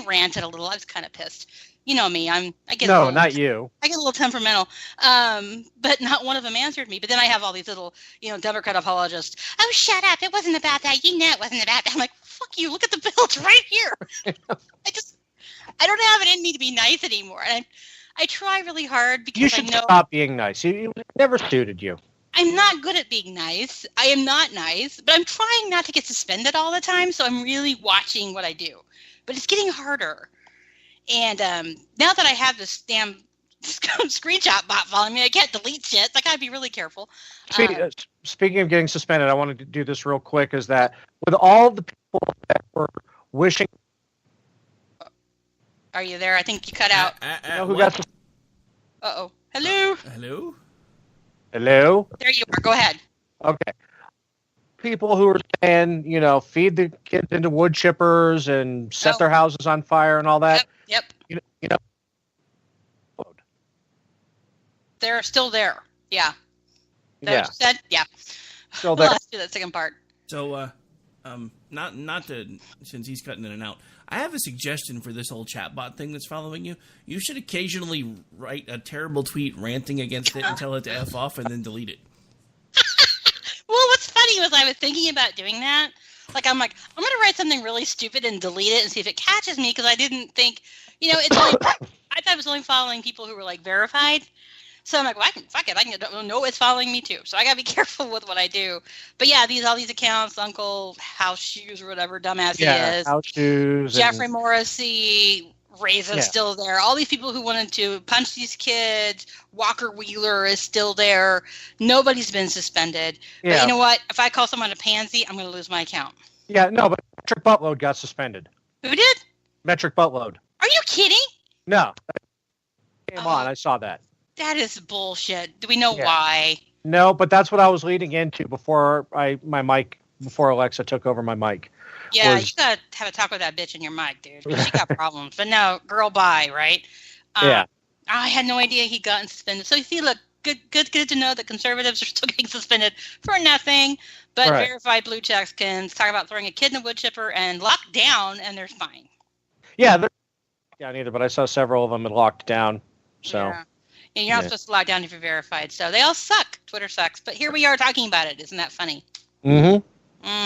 ranted a little. I was kind of pissed. You know me. Not you. I get a little temperamental. But not one of them answered me. But then I have all these little, Democrat apologists. Oh, shut up. It wasn't about that. You know it wasn't about that. I'm like, fuck you. Look at the bill. It's right here. I don't have it in me to be nice anymore. And I try really hard because you should stop being nice. It never suited you. I'm not good at being nice. I am not nice, but I'm trying not to get suspended all the time. So I'm really watching what I do. But it's getting harder. And now that I have this damn screenshot bot following me, I can't delete shit. So I gotta be really careful. Speaking of getting suspended, I wanted to do this real quick. Is that with all the people that were wishing? Are you there? I think you cut out. Who got? Uh-oh. Hello. Hello. Hello. There you are. Go ahead. Okay. People who are saying, feed the kids into wood chippers and set their houses on fire and all that. Yep. They're still there. Yeah. Still there. Let's do that second part. So, not to, since he's cutting in and out, I have a suggestion for this whole chatbot thing that's following you. You should occasionally write a terrible tweet ranting against it and tell it to F off and then delete it. Well, what's funny was I was thinking about doing that. I'm going to write something really stupid and delete it and see if it catches me, because I didn't think, it's only, I thought it was only following people who were verified. So I'm like, well, I don't know it's following me too. So I gotta be careful with what I do. But yeah, all these accounts, Uncle House Shoes or whatever dumbass he is. House Shoes. Jeffrey Morrissey, Raisin's still there. All these people who wanted to punch these kids. Walker Wheeler is still there. Nobody's been suspended. Yeah. But you know what? If I call someone a pansy, I'm going to lose my account. Yeah, no, but Metric Buttload got suspended. Who did? Metric Buttload. Are you kidding? No. Came on, I saw that. That is bullshit. Do we know why? No, but that's what I was leading into before Alexa took over my mic. Yeah, you gotta have a talk with that bitch in your mic, dude. She got problems. But no, girl, bye, right? I had no idea he'd gotten suspended. So you see, look, good to know that conservatives are still getting suspended for nothing. But verified blue checks can talk about throwing a kid in a wood chipper and locked down, and they're fine. Yeah, they're not down either, but I saw several of them had locked down. So. Yeah. And you're not supposed to lock down if you're verified. So they all suck. Twitter sucks. But here we are talking about it. Isn't that funny? Mm-hmm.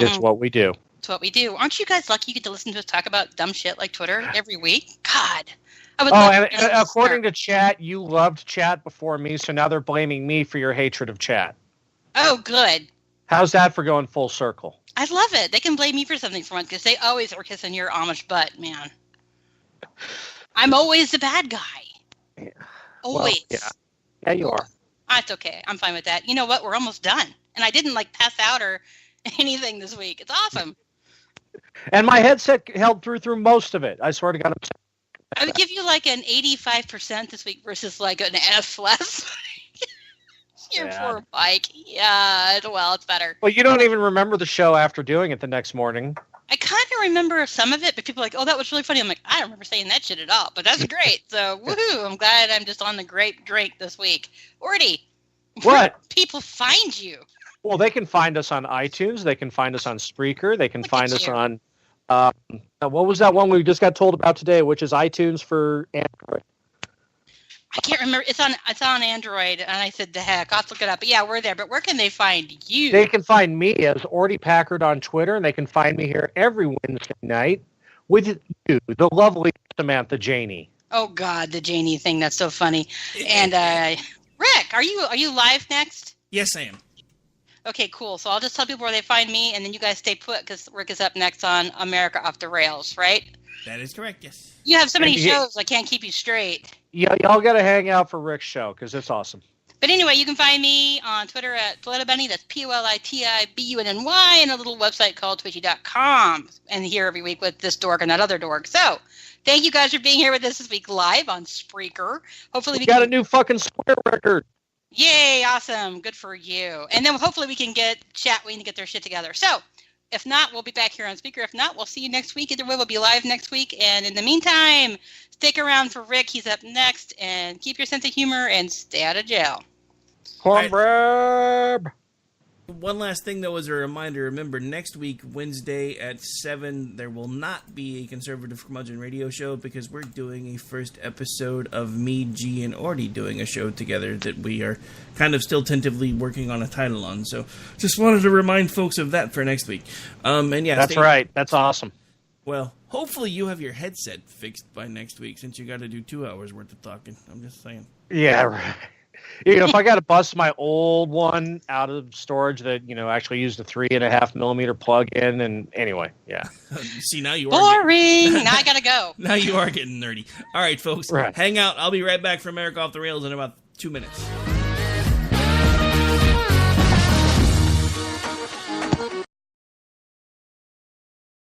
It's what we do. It's what we do. Aren't you guys lucky you get to listen to us talk about dumb shit like Twitter every week? God. And according to chat, you loved chat before me, so now they're blaming me for your hatred of chat. Oh, good. How's that for going full circle? I love it. They can blame me for something for once, because they always are kissing your Amish butt, man. I'm always the bad guy. Yeah. Always. Well, yeah, you are. That's okay. I'm fine with that. You know what? We're almost done. And I didn't pass out or anything this week. It's awesome. And my headset held through most of it. I swear to God. I would give you an 85% this week versus an F last week. Your poor Mike. Yeah, well, it's better. Well, you don't even remember the show after doing it the next morning. I kind of remember some of it, but people are like, oh, that was really funny. I'm like, I don't remember saying that shit at all, but that's great. So, woohoo, I'm glad I'm just on the great drink this week. Ordy, where do people find you? Well, they can find us on iTunes. They can find us on Spreaker. They can find us on, what was that one we just got told about today, which is iTunes for Android. I can't remember. It's on Android, and I said, the heck, I'll have to look it up. But yeah, we're there. But where can they find you? They can find me as Ordy Packard on Twitter, and they can find me here every Wednesday night with you, the lovely Samantha Janey. Oh God, the Janey thing. That's so funny. And Rick, are you live next? Yes, I am. Okay, cool. So I'll just tell people where they find me, and then you guys stay put because Rick is up next on America Off the Rails, right? That is correct, yes. You have so many shows, I can't keep you straight. Yeah, y'all got to hang out for Rick's show because it's awesome. But anyway, you can find me on Twitter at PolitiBunny. That's PolitiBunny, and a little website called Twitchy.com. And here every week with this dork and that other dork. So, thank you guys for being here with us this week live on Spreaker. Hopefully we got a new fucking square record. Yay, awesome. Good for you. And then hopefully we can get Chatwing to get their shit together. So, if not, we'll be back here on Speaker. If not, we'll see you next week. Either way, we'll be live next week. And in the meantime, stick around for Rick. He's up next. And keep your sense of humor and stay out of jail. Cornbread. One last thing, though, as a reminder, remember, next week, Wednesday at 7, there will not be a Conservative Curmudgeon radio show because we're doing a first episode of me, G, and Orty doing a show together that we are kind of still tentatively working on a title on. So just wanted to remind folks of that for next week. And yeah, that's right. That's awesome. Well, hopefully you have your headset fixed by next week since you got to do 2 hours worth of talking. I'm just saying. Yeah, right. If I got to bust my old one out of storage that, actually used a 3.5 millimeter plug-in, and anyway, yeah. See, now you are boring. Now I gotta go. Now you are getting nerdy. All right, folks, right. Hang out. I'll be right back from America Off the Rails in about 2 minutes.